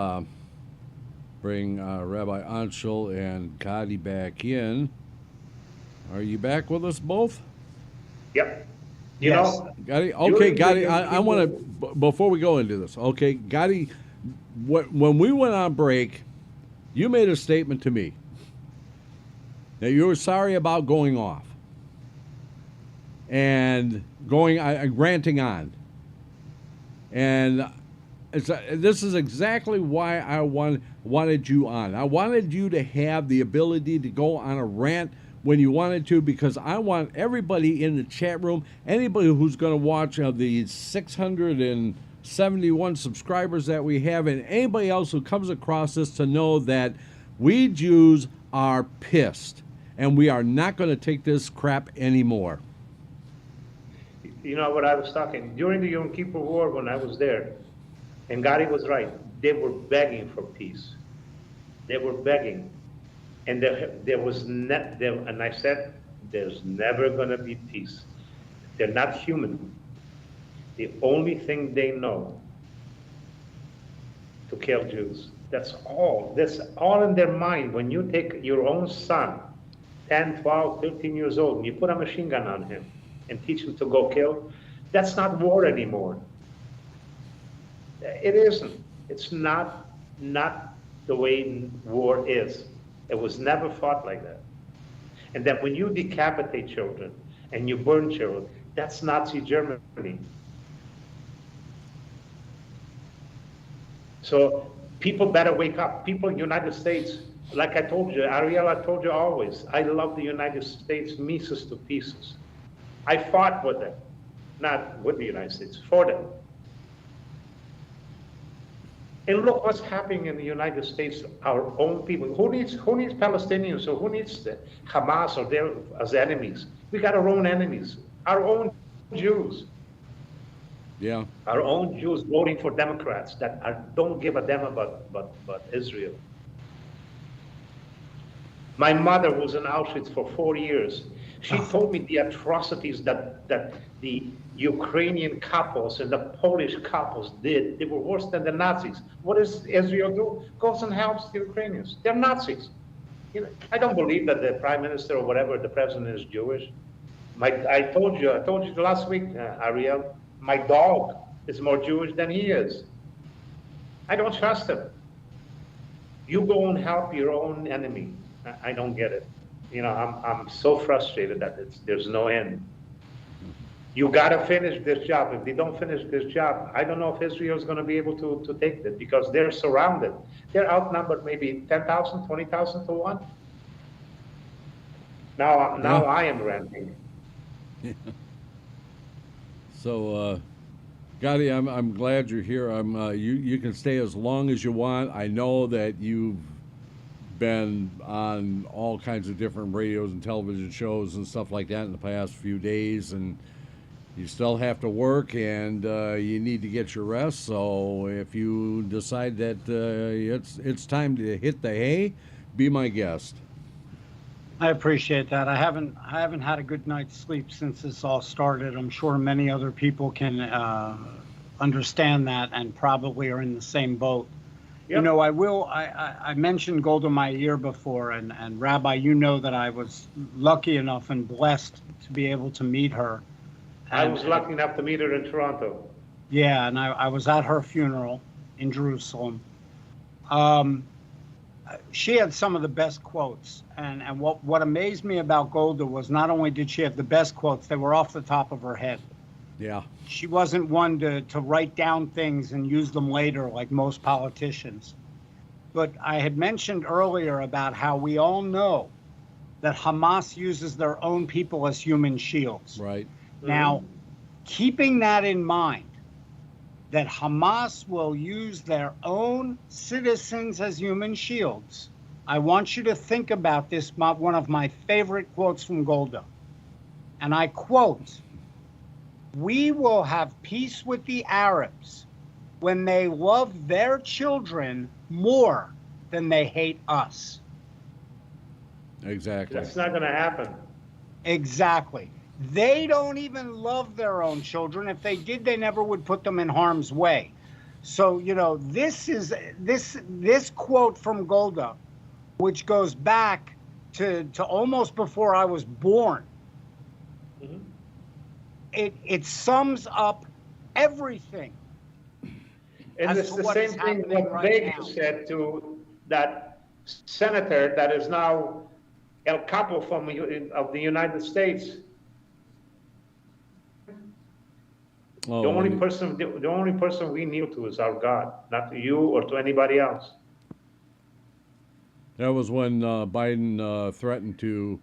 bring Rabbi Ancel and Gadi back in. Are you back with us both? Yep. Yes. Gadi? Okay, Gadi, I want to, before we go into this, okay, Gadi, when we went on break, you made a statement to me that you were sorry about going off and ranting on. And this is exactly why I wanted you on. I wanted you to have the ability to go on a rant when you wanted to, because I want everybody in the chat room, anybody who's going to watch the 671 subscribers that we have, and anybody else who comes across this, to know that we Jews are pissed, and we are not going to take this crap anymore. You know what I was talking, during the Yom Kippur War when I was there, and Gadi was right, they were begging for peace. They were begging. And there was and I said, there's never going to be peace. They're not human. The only thing they know to kill Jews. That's all. That's all in their mind. When you take your own son, 10, 12, 13 years old, and you put a machine gun on him and teach him to go kill, that's not war anymore. It isn't. It's not the way war is. It was never fought like that. And that when you decapitate children and you burn children, that's Nazi Germany. So people better wake up. People in the United States, like I told you, Aryel, I told you always, I love the United States Mises to pieces. I fought with them, not with the United States, for them. And look what's happening in the United States, our own people. Who needs Palestinians, or who needs the Hamas or their as enemies? We got our own enemies, our own Jews. Yeah. Our own Jews voting for Democrats that don't give a damn about Israel. My mother was in Auschwitz for 4 years. She told me the atrocities that the Ukrainian couples and the Polish couples did. They were worse than the Nazis. What does Israel do? Goes and helps the Ukrainians. They're Nazis. You know, I don't believe that the prime minister or whatever, the president, is Jewish. I told you last week, Aryel, my dog is more Jewish than he is. I don't trust him. You go and help your own enemy. I don't get it. You know, I'm so frustrated that there's no end. You got to finish this job. If they don't finish this job, I don't know if Israel is going to be able to take it, because they're surrounded. They're outnumbered maybe 10,000, 20,000 to 1. Now I am ranting. So, Gadi, I'm glad you're here. You can stay as long as you want. I know that you've been on all kinds of different radios and television shows and stuff like that in the past few days, and you still have to work, and you need to get your rest. So if you decide that it's time to hit the hay, be my guest. I appreciate that. I haven't had a good night's sleep since this all started. I'm sure many other people can understand that and probably are in the same boat. Yep. I mentioned Golda Meir before, and Rabbi, you know that I was lucky enough and blessed to be able to meet her. I was lucky enough to meet her in Toronto. Yeah, and I was at her funeral in Jerusalem. She had some of the best quotes, and what amazed me about Golda was not only did she have the best quotes, they were off the top of her head. Yeah. She wasn't one to write down things and use them later like most politicians. But I had mentioned earlier about how we all know that Hamas uses their own people as human shields. Right. Now, keeping that in mind, that Hamas will use their own citizens as human shields, I want you to think about this, one of my favorite quotes from Golda. And I quote, "We will have peace with the Arabs when they love their children more than they hate us." Exactly. That's not going to happen. Exactly. They don't even love their own children. If they did, they never would put them in harm's way. So, this quote from Golda, which goes back to almost before I was born, Mm-hmm. it sums up everything. And it's the same thing what Vegas said to that senator that is now El Capo of the United States. Oh, The only person we kneel to is our God, not to you or to anybody else. that was when Biden threatened to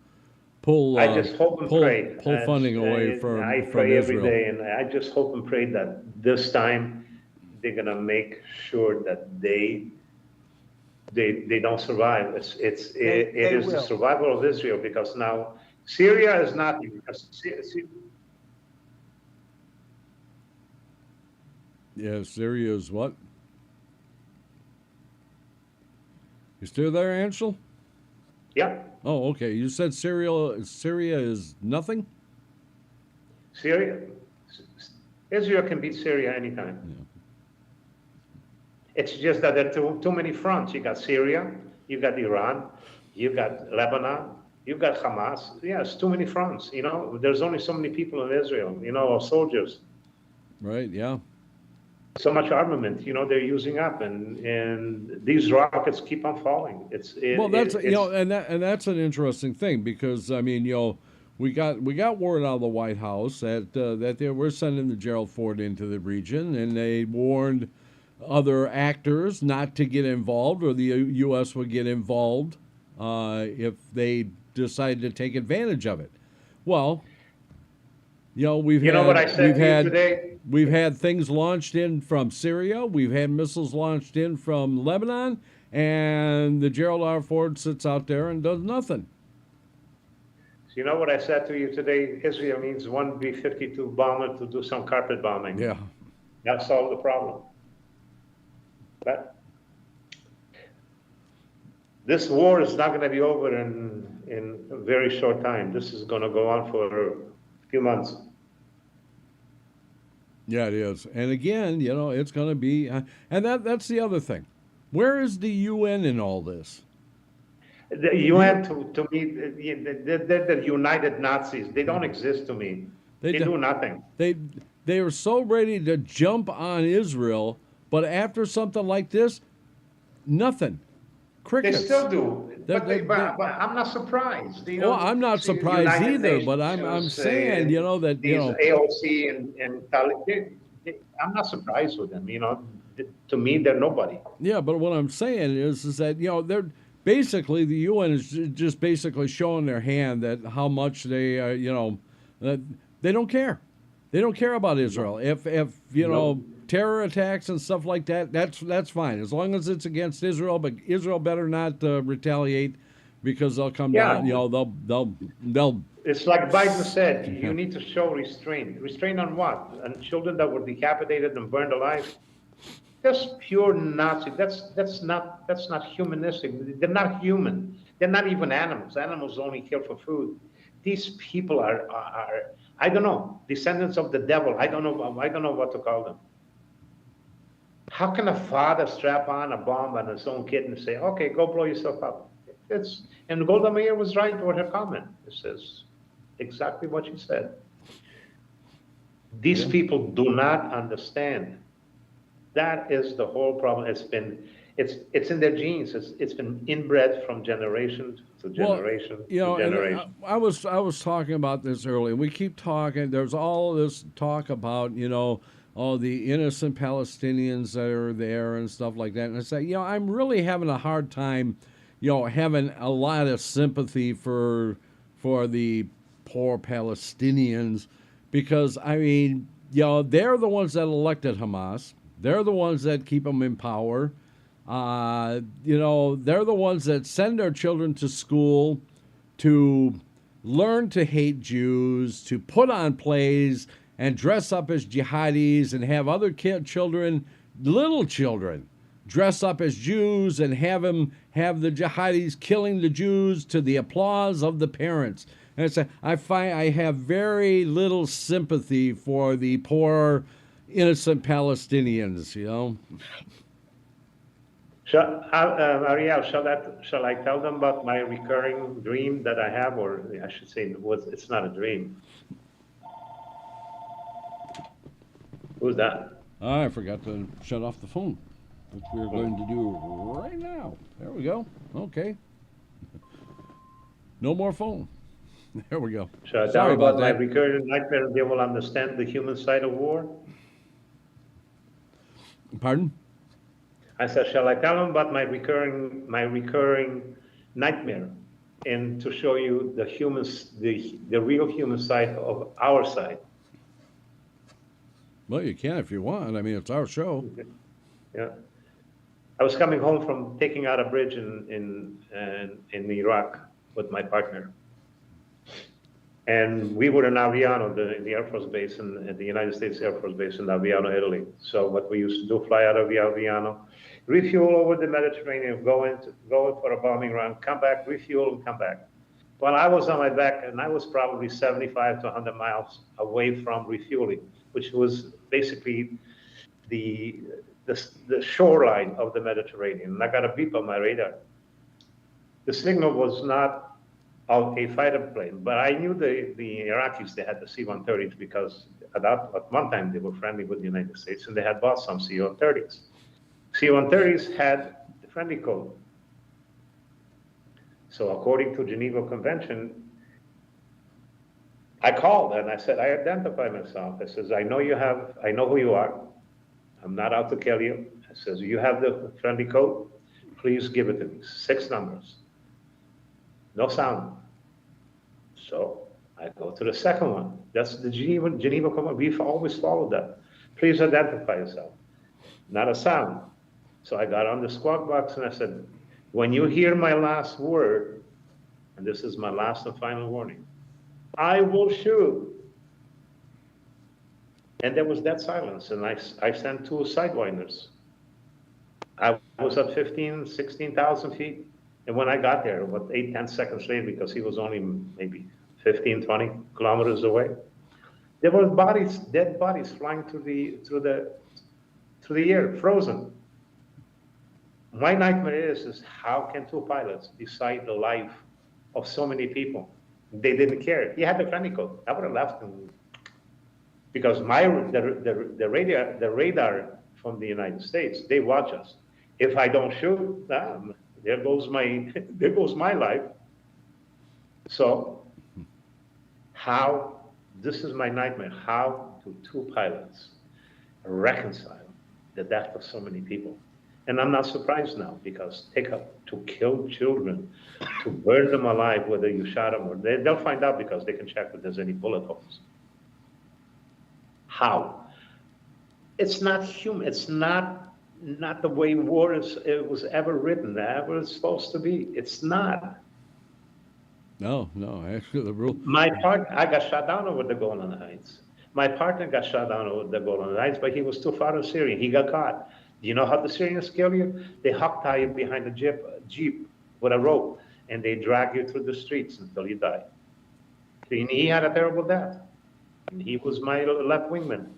pull I just hope and pray. pull funding away from I from pray every Israel. day, and I just hope and pray that this time they're gonna make sure that they don't survive. It is the survival of Israel, because now Syria is nothing. Yeah, Syria is what? You still there, Ancel? Yeah, Oh, okay. You said Syria is nothing? Israel can beat Syria anytime. Yeah. It's just that there are too many fronts. You got Syria, you got Iran, you got Lebanon, you got Hamas. Yeah, it's too many fronts. There's only so many people in Israel. Soldiers. Right. Yeah. So much armament, they're using up, and these rockets keep on falling. And that's an interesting thing, because I mean, we got word out of the White House that they were sending the Gerald Ford into the region, and they warned other actors not to get involved, or the U.S. would get involved if they decided to take advantage of it. Well, we've had things launched in from Syria. We've had missiles launched in from Lebanon, and the Gerald R. Ford sits out there and does nothing. So you know what I said to you today? Israel needs one B-52 bomber to do some carpet bombing. Yeah. That solved the problem. But this war is not going to be over in a very short time. This is going to go on for a few months. Yeah, it is. And again, it's going to be, and that's the other thing. Where is the UN in all this? The UN, to me, they're the United Nazis. They don't exist to me. They do nothing. They are so ready to jump on Israel, but after something like this, nothing. Crickets. They still do. But I'm not surprised. I'm not surprised either. But I'm saying, that these AOC and Taliban, I'm not surprised with them. To me, they're nobody. Yeah, but what I'm saying is that they're basically, the UN is just basically showing their hand that how much they that they don't care. They don't care about Israel. If terror attacks and stuff like that, that's fine, as long as it's against Israel. But Israel better not retaliate, because they'll come down. They'll. It's like Biden said. You need to show restraint. Restraint on what? On children that were decapitated and burned alive. Just pure Nazi. That's not humanistic. They're not human. They're not even animals. Animals only kill for food. These people are I don't know, descendants of the devil. I don't know what to call them. How can a father strap on a bomb on his own kid and say, "Okay, go blow yourself up"? And Golda Meir was right with her comment. It says exactly what she said. These people do not understand. That is the whole problem. It's in their genes. It's been inbred from generation to generation to generation. I was talking about this earlier. We keep talking. There's all this talk about all the innocent Palestinians that are there and stuff like that. And I say, I'm really having a hard time, having a lot of sympathy for the poor Palestinians, because I mean, they're the ones that elected Hamas. They're the ones that keep them in power. They're the ones that send their children to school to learn to hate Jews, to put on plays and dress up as jihadis and have other children, little children, dress up as Jews and have the jihadis killing the Jews to the applause of the parents. And I have very little sympathy for the poor, innocent Palestinians, Aryel, shall I tell them about my recurring dream that I have, or I should say, it's not a dream. Who's that? I forgot to shut off the phone, which we're going to do right now. There we go. Okay. No more phone. There we go. Shall I tell them about my recurring nightmare? They will understand the human side of war. Pardon? I said, shall I tell them about my recurring nightmare, and to show you the real human side of our side? Well, you can if you want. I mean, it's our show. Yeah. I was coming home from taking out a bridge in Iraq with my partner. And we were in Aviano, the Air Force Base, at the United States Air Force Base in Aviano, Italy. So what we used to do, fly out of Aviano, refuel over the Mediterranean, go in for a bombing run, come back, refuel, and come back. Well, I was on my back, and I was probably 75 to 100 miles away from refueling, which was basically the shoreline of the Mediterranean. And I got a beep on my radar. The signal was not of a fighter plane, but I knew the Iraqis, they had the C-130s, because at one time they were friendly with the United States, and they had bought some C-130s. C-130s had the friendly code. So according to Geneva Convention, I called and I said, I identify myself. I says, I know who you are. I'm not out to kill you. I says, you have the friendly code? Please give it to me. 6 numbers. No sound. So I go to the second one. That's the Geneva Convention. We've always followed that. Please identify yourself. Not a sound. So I got on the squawk box and I said, when you hear my last word, and this is my last and final warning, I will shoot. And there was that silence, and I sent 2 sidewinders. I was at 16,000 feet. And when I got there, about 8-10 seconds later, because he was only maybe 15, 20 kilometers away, there were dead bodies flying through the air, frozen. My nightmare is how can 2 pilots decide the life of so many people? They didn't care. He had the friendly code. I would have left him, because the radar from the United States, they watch us. If I don't shoot, there goes my life. So this is my nightmare, how do 2 pilots reconcile the death of so many people? And I'm not surprised now, because to kill children, to burn them alive, whether you shot them or they'll find out, because they can check if there's any bullet holes. How? It's not human. It's not the way war it was ever written, ever it's supposed to be. It's not. No, actually the rule. I got shot down over the Golan Heights. My partner got shot down over the Golan Heights, but he was too far in Syria. He got caught. You know how the Syrians kill you? They hog tie you behind a jeep with a rope, and they drag you through the streets until you die. And he had a terrible death. And he was my left wingman.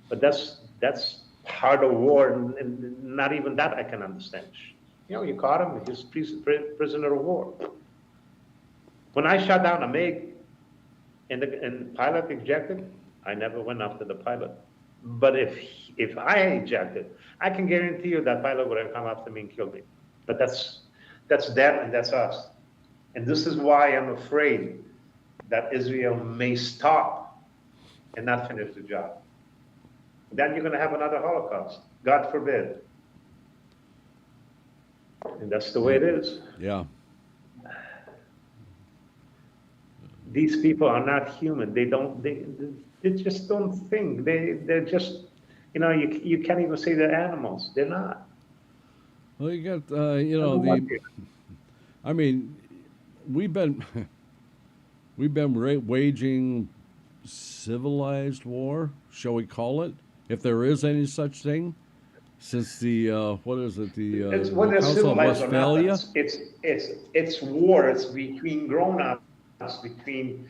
But that's part of war, and not even that I can understand. You know, you caught him, he's prisoner of war. When I shot down a MiG and the pilot ejected, I never went after the pilot. But if I ejected, I can guarantee you that pilot would have come after me and killed me. But that's them and that's us. And this is why I'm afraid that Israel may stop and not finish the job. Then you're going to have another Holocaust. God forbid. And that's the way it is. Yeah. These people are not human. They just don't think. They're just, you know, you can't even say they're animals. They're not. Well, you got, I mean, we've been waging civilized war, shall we call it, if there is any such thing, since the what is it, the Council of Westphalia? It's war. It's between grown-ups, between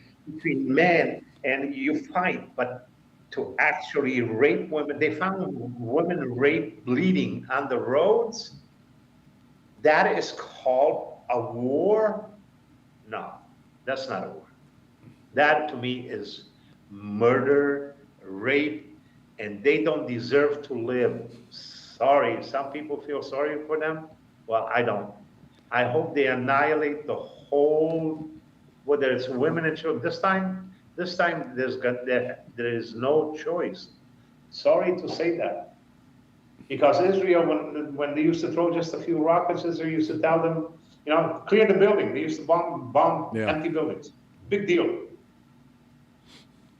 men, and you fight. But to actually rape women, they found women raped, bleeding on the roads. That is called a war? No, that's not a war. That to me is murder, rape, and they don't deserve to live. Sorry, some people feel sorry for them. Well, I don't. I hope they annihilate the whole, whether it's women and children. This time there is no choice. Sorry to say that. Because Israel, when they used to throw just a few rockets, Israel used to tell them, you know, clear the building. They used to bomb empty buildings. Big deal.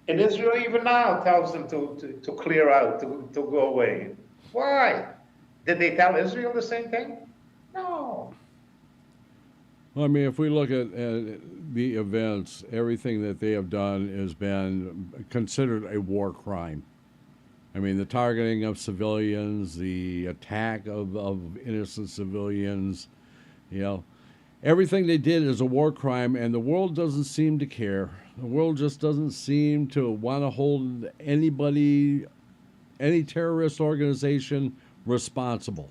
And Israel even now tells them to clear out, to go away. Why? Did they tell Israel the same thing? No. Well, I mean, if we look at the events, everything that they have done has been considered a war crime. I mean, the targeting of civilians, the attack of innocent civilians, you know, everything they did is a war crime, and the world doesn't seem to care. The world just doesn't seem to want to hold anybody, any terrorist organization responsible,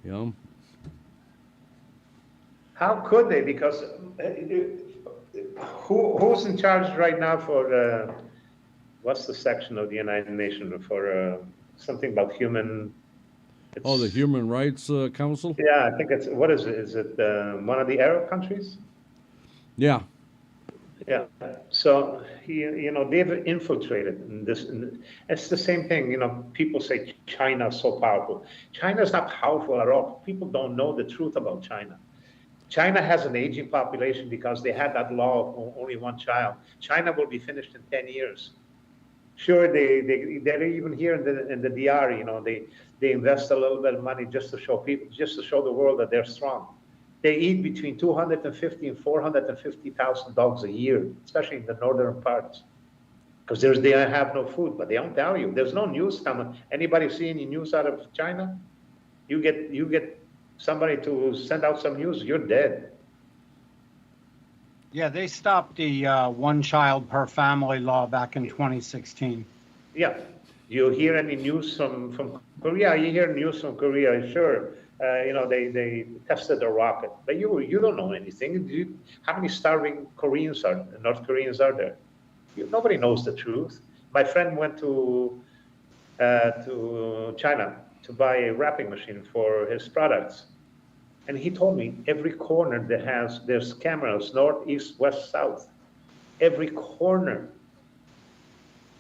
you know? How could they? Because who's in charge right now for what's the section of the United Nations for something about human? The Human Rights Council? Yeah, I think it's, what is it? Is it one of the Arab countries? Yeah. Yeah. So, you know, they've infiltrated in this. It's the same thing. You know, people say China is so powerful. China is not powerful at all. People don't know the truth about China. China has an aging population because they had that law of only one child. China will be finished in 10 years. Sure, they're even here in the DR, you know, they invest a little bit of money just to show people, just to show the world that they're strong. They eat between 250 and 450,000 dogs a year, especially in the northern parts, because they have no food. But they don't tell you. There's no news coming. Anybody see any news out of China? You get somebody to send out some news, you're dead. Yeah, they stopped the one child per family law back in 2016. Yeah. You hear any news from Korea? You hear news from Korea, sure. You know, they tested a rocket, but you don't know anything. How many starving North Koreans are there? Nobody knows the truth. My friend went to China to buy a wrapping machine for his products. And he told me every corner there's cameras, north, east, west, south. Every corner.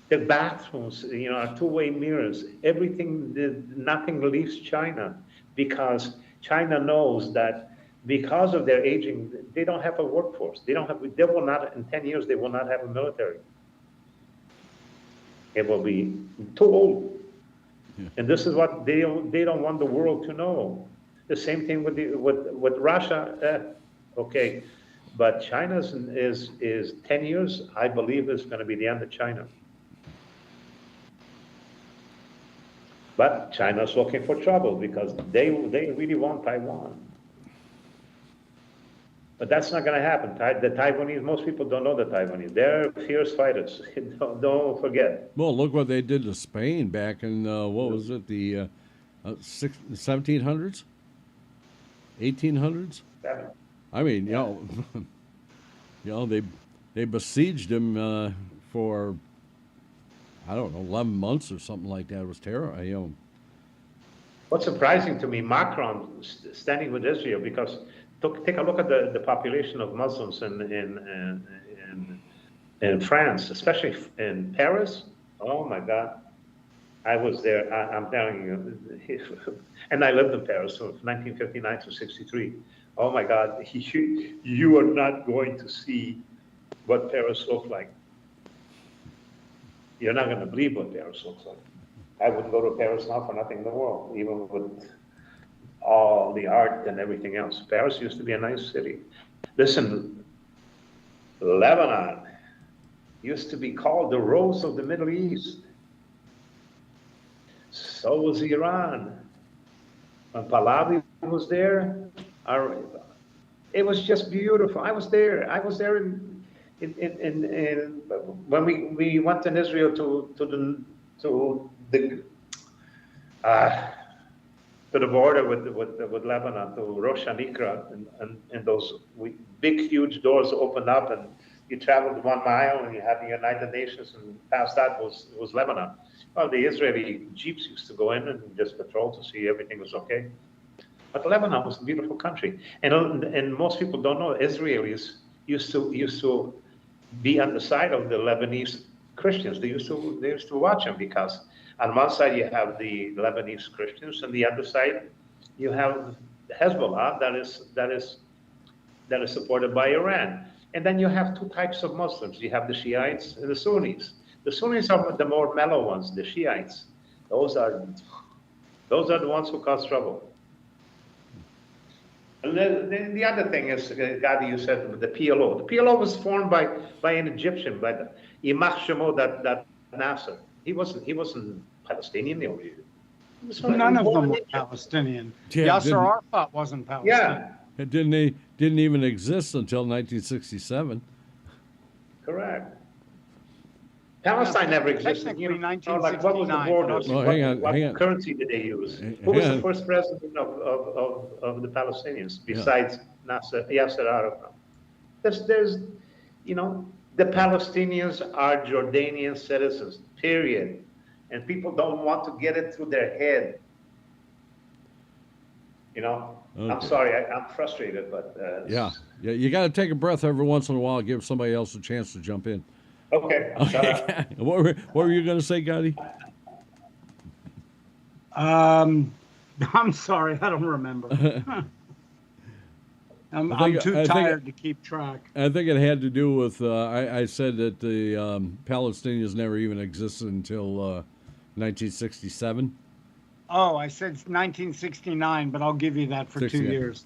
The bathrooms, you know, are two-way mirrors. Nothing leaves China because China knows that because of their aging, they don't have a workforce. They will not, in 10 years, they will not have a military. It will be too old. Yeah. And this is what they don't want the world to know. The same thing with Russia, okay, but China's is 10 years. I believe is going to be the end of China. But China's looking for trouble because they really want Taiwan. But that's not going to happen. The Taiwanese, most people don't know the Taiwanese. They're fierce fighters. Don't forget. Well, look what they did to Spain back in, what was it, the 1700s? 1800s? I mean, they besieged him for, I don't know, 11 months or something like that. It was terrible. What's surprising to me, Macron standing with Israel, because take a look at the population of Muslims in France, especially in Paris. Oh my God. I was there, I'm telling you, and I lived in Paris from 1959 to 63. Oh my God, you are not going to see what Paris looked like. You're not going to believe what Paris looks like. I wouldn't go to Paris now for nothing in the world, even with all the art and everything else. Paris used to be a nice city. Listen, Lebanon used to be called the Rose of the Middle East. So was Iran. When Pahlavi was there, it was just beautiful. I was there. When we went in Israel to the border with Lebanon, to Rosh Hanikra, and those big, huge doors opened up, and you traveled 1 mile, and you had the United Nations, and past that was Lebanon. Well, the Israeli jeeps used to go in and just patrol to see everything was okay. But Lebanon was a beautiful country, and most people don't know Israelis used to be on the side of the Lebanese Christians. They used to watch them, because on one side you have the Lebanese Christians, and the other side you have Hezbollah that is supported by Iran. And then you have two types of Muslims. You have the Shiites and the Sunnis. The Sunnis are the more mellow ones. The Shiites, those are the ones who cause trouble. And the other thing is, Gadi, you said the PLO. The PLO was formed by an Egyptian, by the Imam Shemo that Nasser. He wasn't Palestinian. None of them were Palestinian. Yeah, Yasser Arafat wasn't Palestinian. Yeah. It didn't even exist until 1967. Correct. Palestine never existed. Technically, Like, what was the 1969. borders? Well, hang on. What currency did they use? Who was the first president of the Palestinians besides Yasser Arafat? There's the Palestinians are Jordanian citizens, period. And people don't want to get it through their head. Okay. I'm sorry, I'm frustrated, but Yeah, you got to take a breath every once in a while, give somebody else a chance to jump in. Okay. What were you going to say, Gotti? I'm sorry, I don't remember. I'm too tired to keep track. I think it had to do with, I said that the Palestinians never even existed until 1967. Oh, I said 1969, but I'll give you that for 2 years.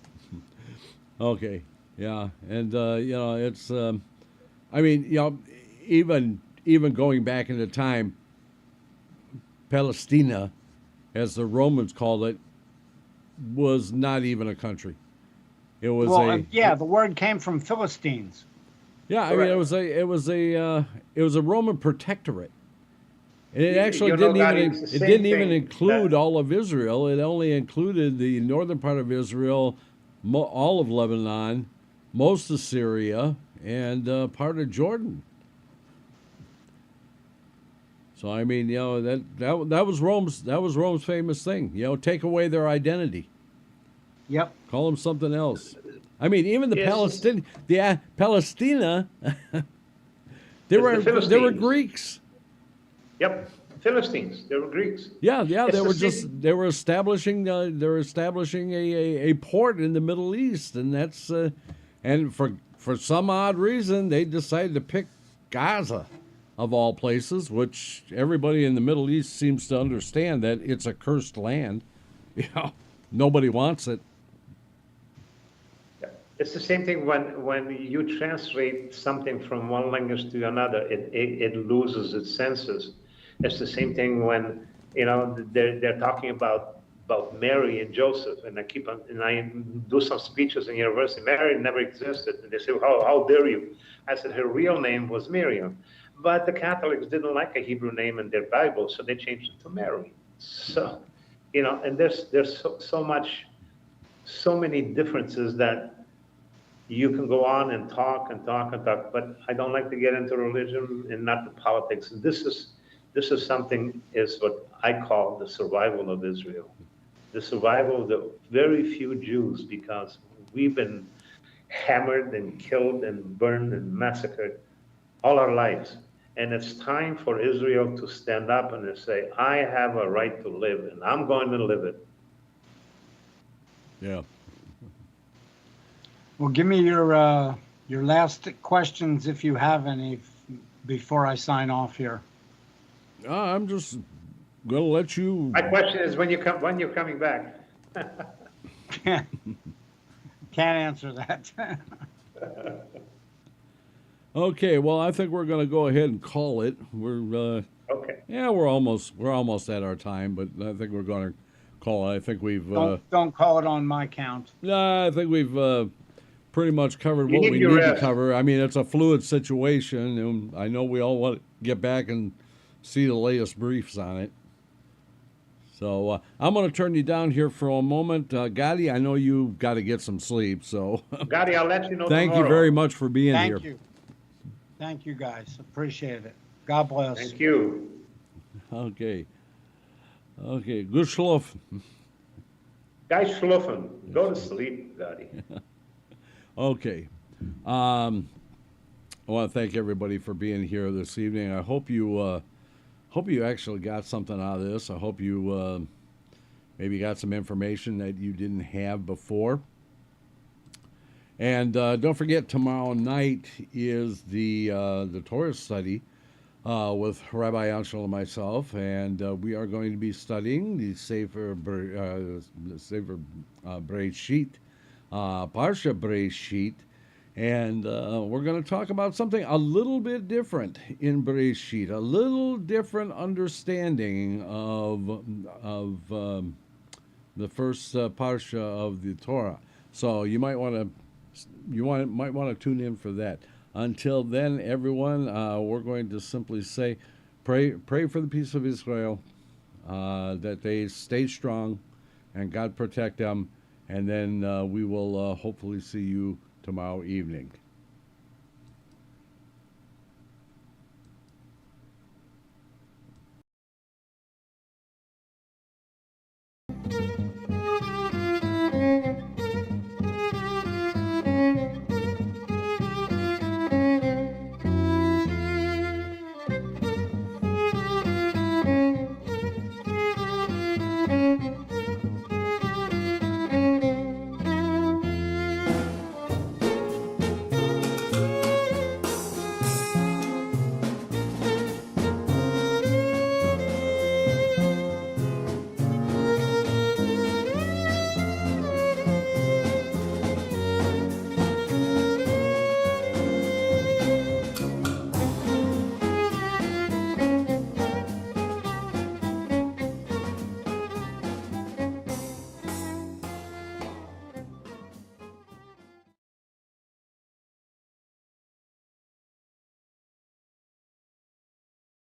Okay, yeah, and it's, I mean, even going back into time, Palestina, as the Romans called it, was not even a country. It was the word came from Philistines. Yeah, I mean, it was a Roman protectorate. And it actually didn't even include all of Israel. It only included the northern part of Israel, all of Lebanon, most of Syria, and part of Jordan. So I mean, that was Rome's famous thing. Take away their identity. Yep. Call them something else. I mean, even Palestina, they were Greeks. Yep, Philistines. They were Greeks. Yeah. They were establishing a port in the Middle East, and that's and for some odd reason they decided to pick Gaza, of all places, which everybody in the Middle East seems to understand that it's a cursed land. Nobody wants it. It's the same thing when you translate something from one language to another, it loses its senses. It's the same thing when they're talking about Mary and Joseph, and I do some speeches in university. Mary never existed, and they say, how dare you? I said her real name was Miriam, but the Catholics didn't like a Hebrew name in their Bible, so they changed it to Mary. So, and there's so many differences that you can go on and talk and talk and talk, but I don't like to get into religion and not the politics. And this is something is what I call the survival of Israel, the survival of the very few Jews, because we've been hammered and killed and burned and massacred all our lives. And it's time for Israel to stand up and to say, I have a right to live, and I'm going to live it. Yeah. Well, give me your last questions if you have any before I sign off here. I'm just gonna let you. My question is when you're coming back. Can't answer that. Okay, well, I think we're gonna go ahead and call it. We're Okay. yeah, we're almost at our time, but I think we're gonna call it. I think we've don't call it on my count. no, I think we've pretty much covered You what need we your need to rest. cover. I mean, it's a fluid situation, and I know we all want to get back and see the latest briefs on it. So I'm going to turn you down here for a moment. Gadi, I know you've got to get some sleep, so Gadi, I'll let you know thank you tomorrow. very much for being here. Thank you. Thank you, guys. Appreciate it. God bless. Thank you. Okay. Good schlaf. Guys, schluffen. Go to sleep, Gadi. Okay. I want to thank everybody for being here this evening. I hope you actually got something out of this. I hope you maybe got some information that you didn't have before. And don't forget, tomorrow night is the Torah study with Rabbi Ancel and myself, and we are going to be studying the Sefer Bereshit, Parsha Bereshit, and we're going to talk about something a little bit different in Bereshit, a little different understanding of the first Parsha of the Torah. So you might want to tune in for that. Until then, everyone, we're going to simply say, pray for the peace of Israel, that they stay strong, and God protect them. And then we will hopefully see you tomorrow evening.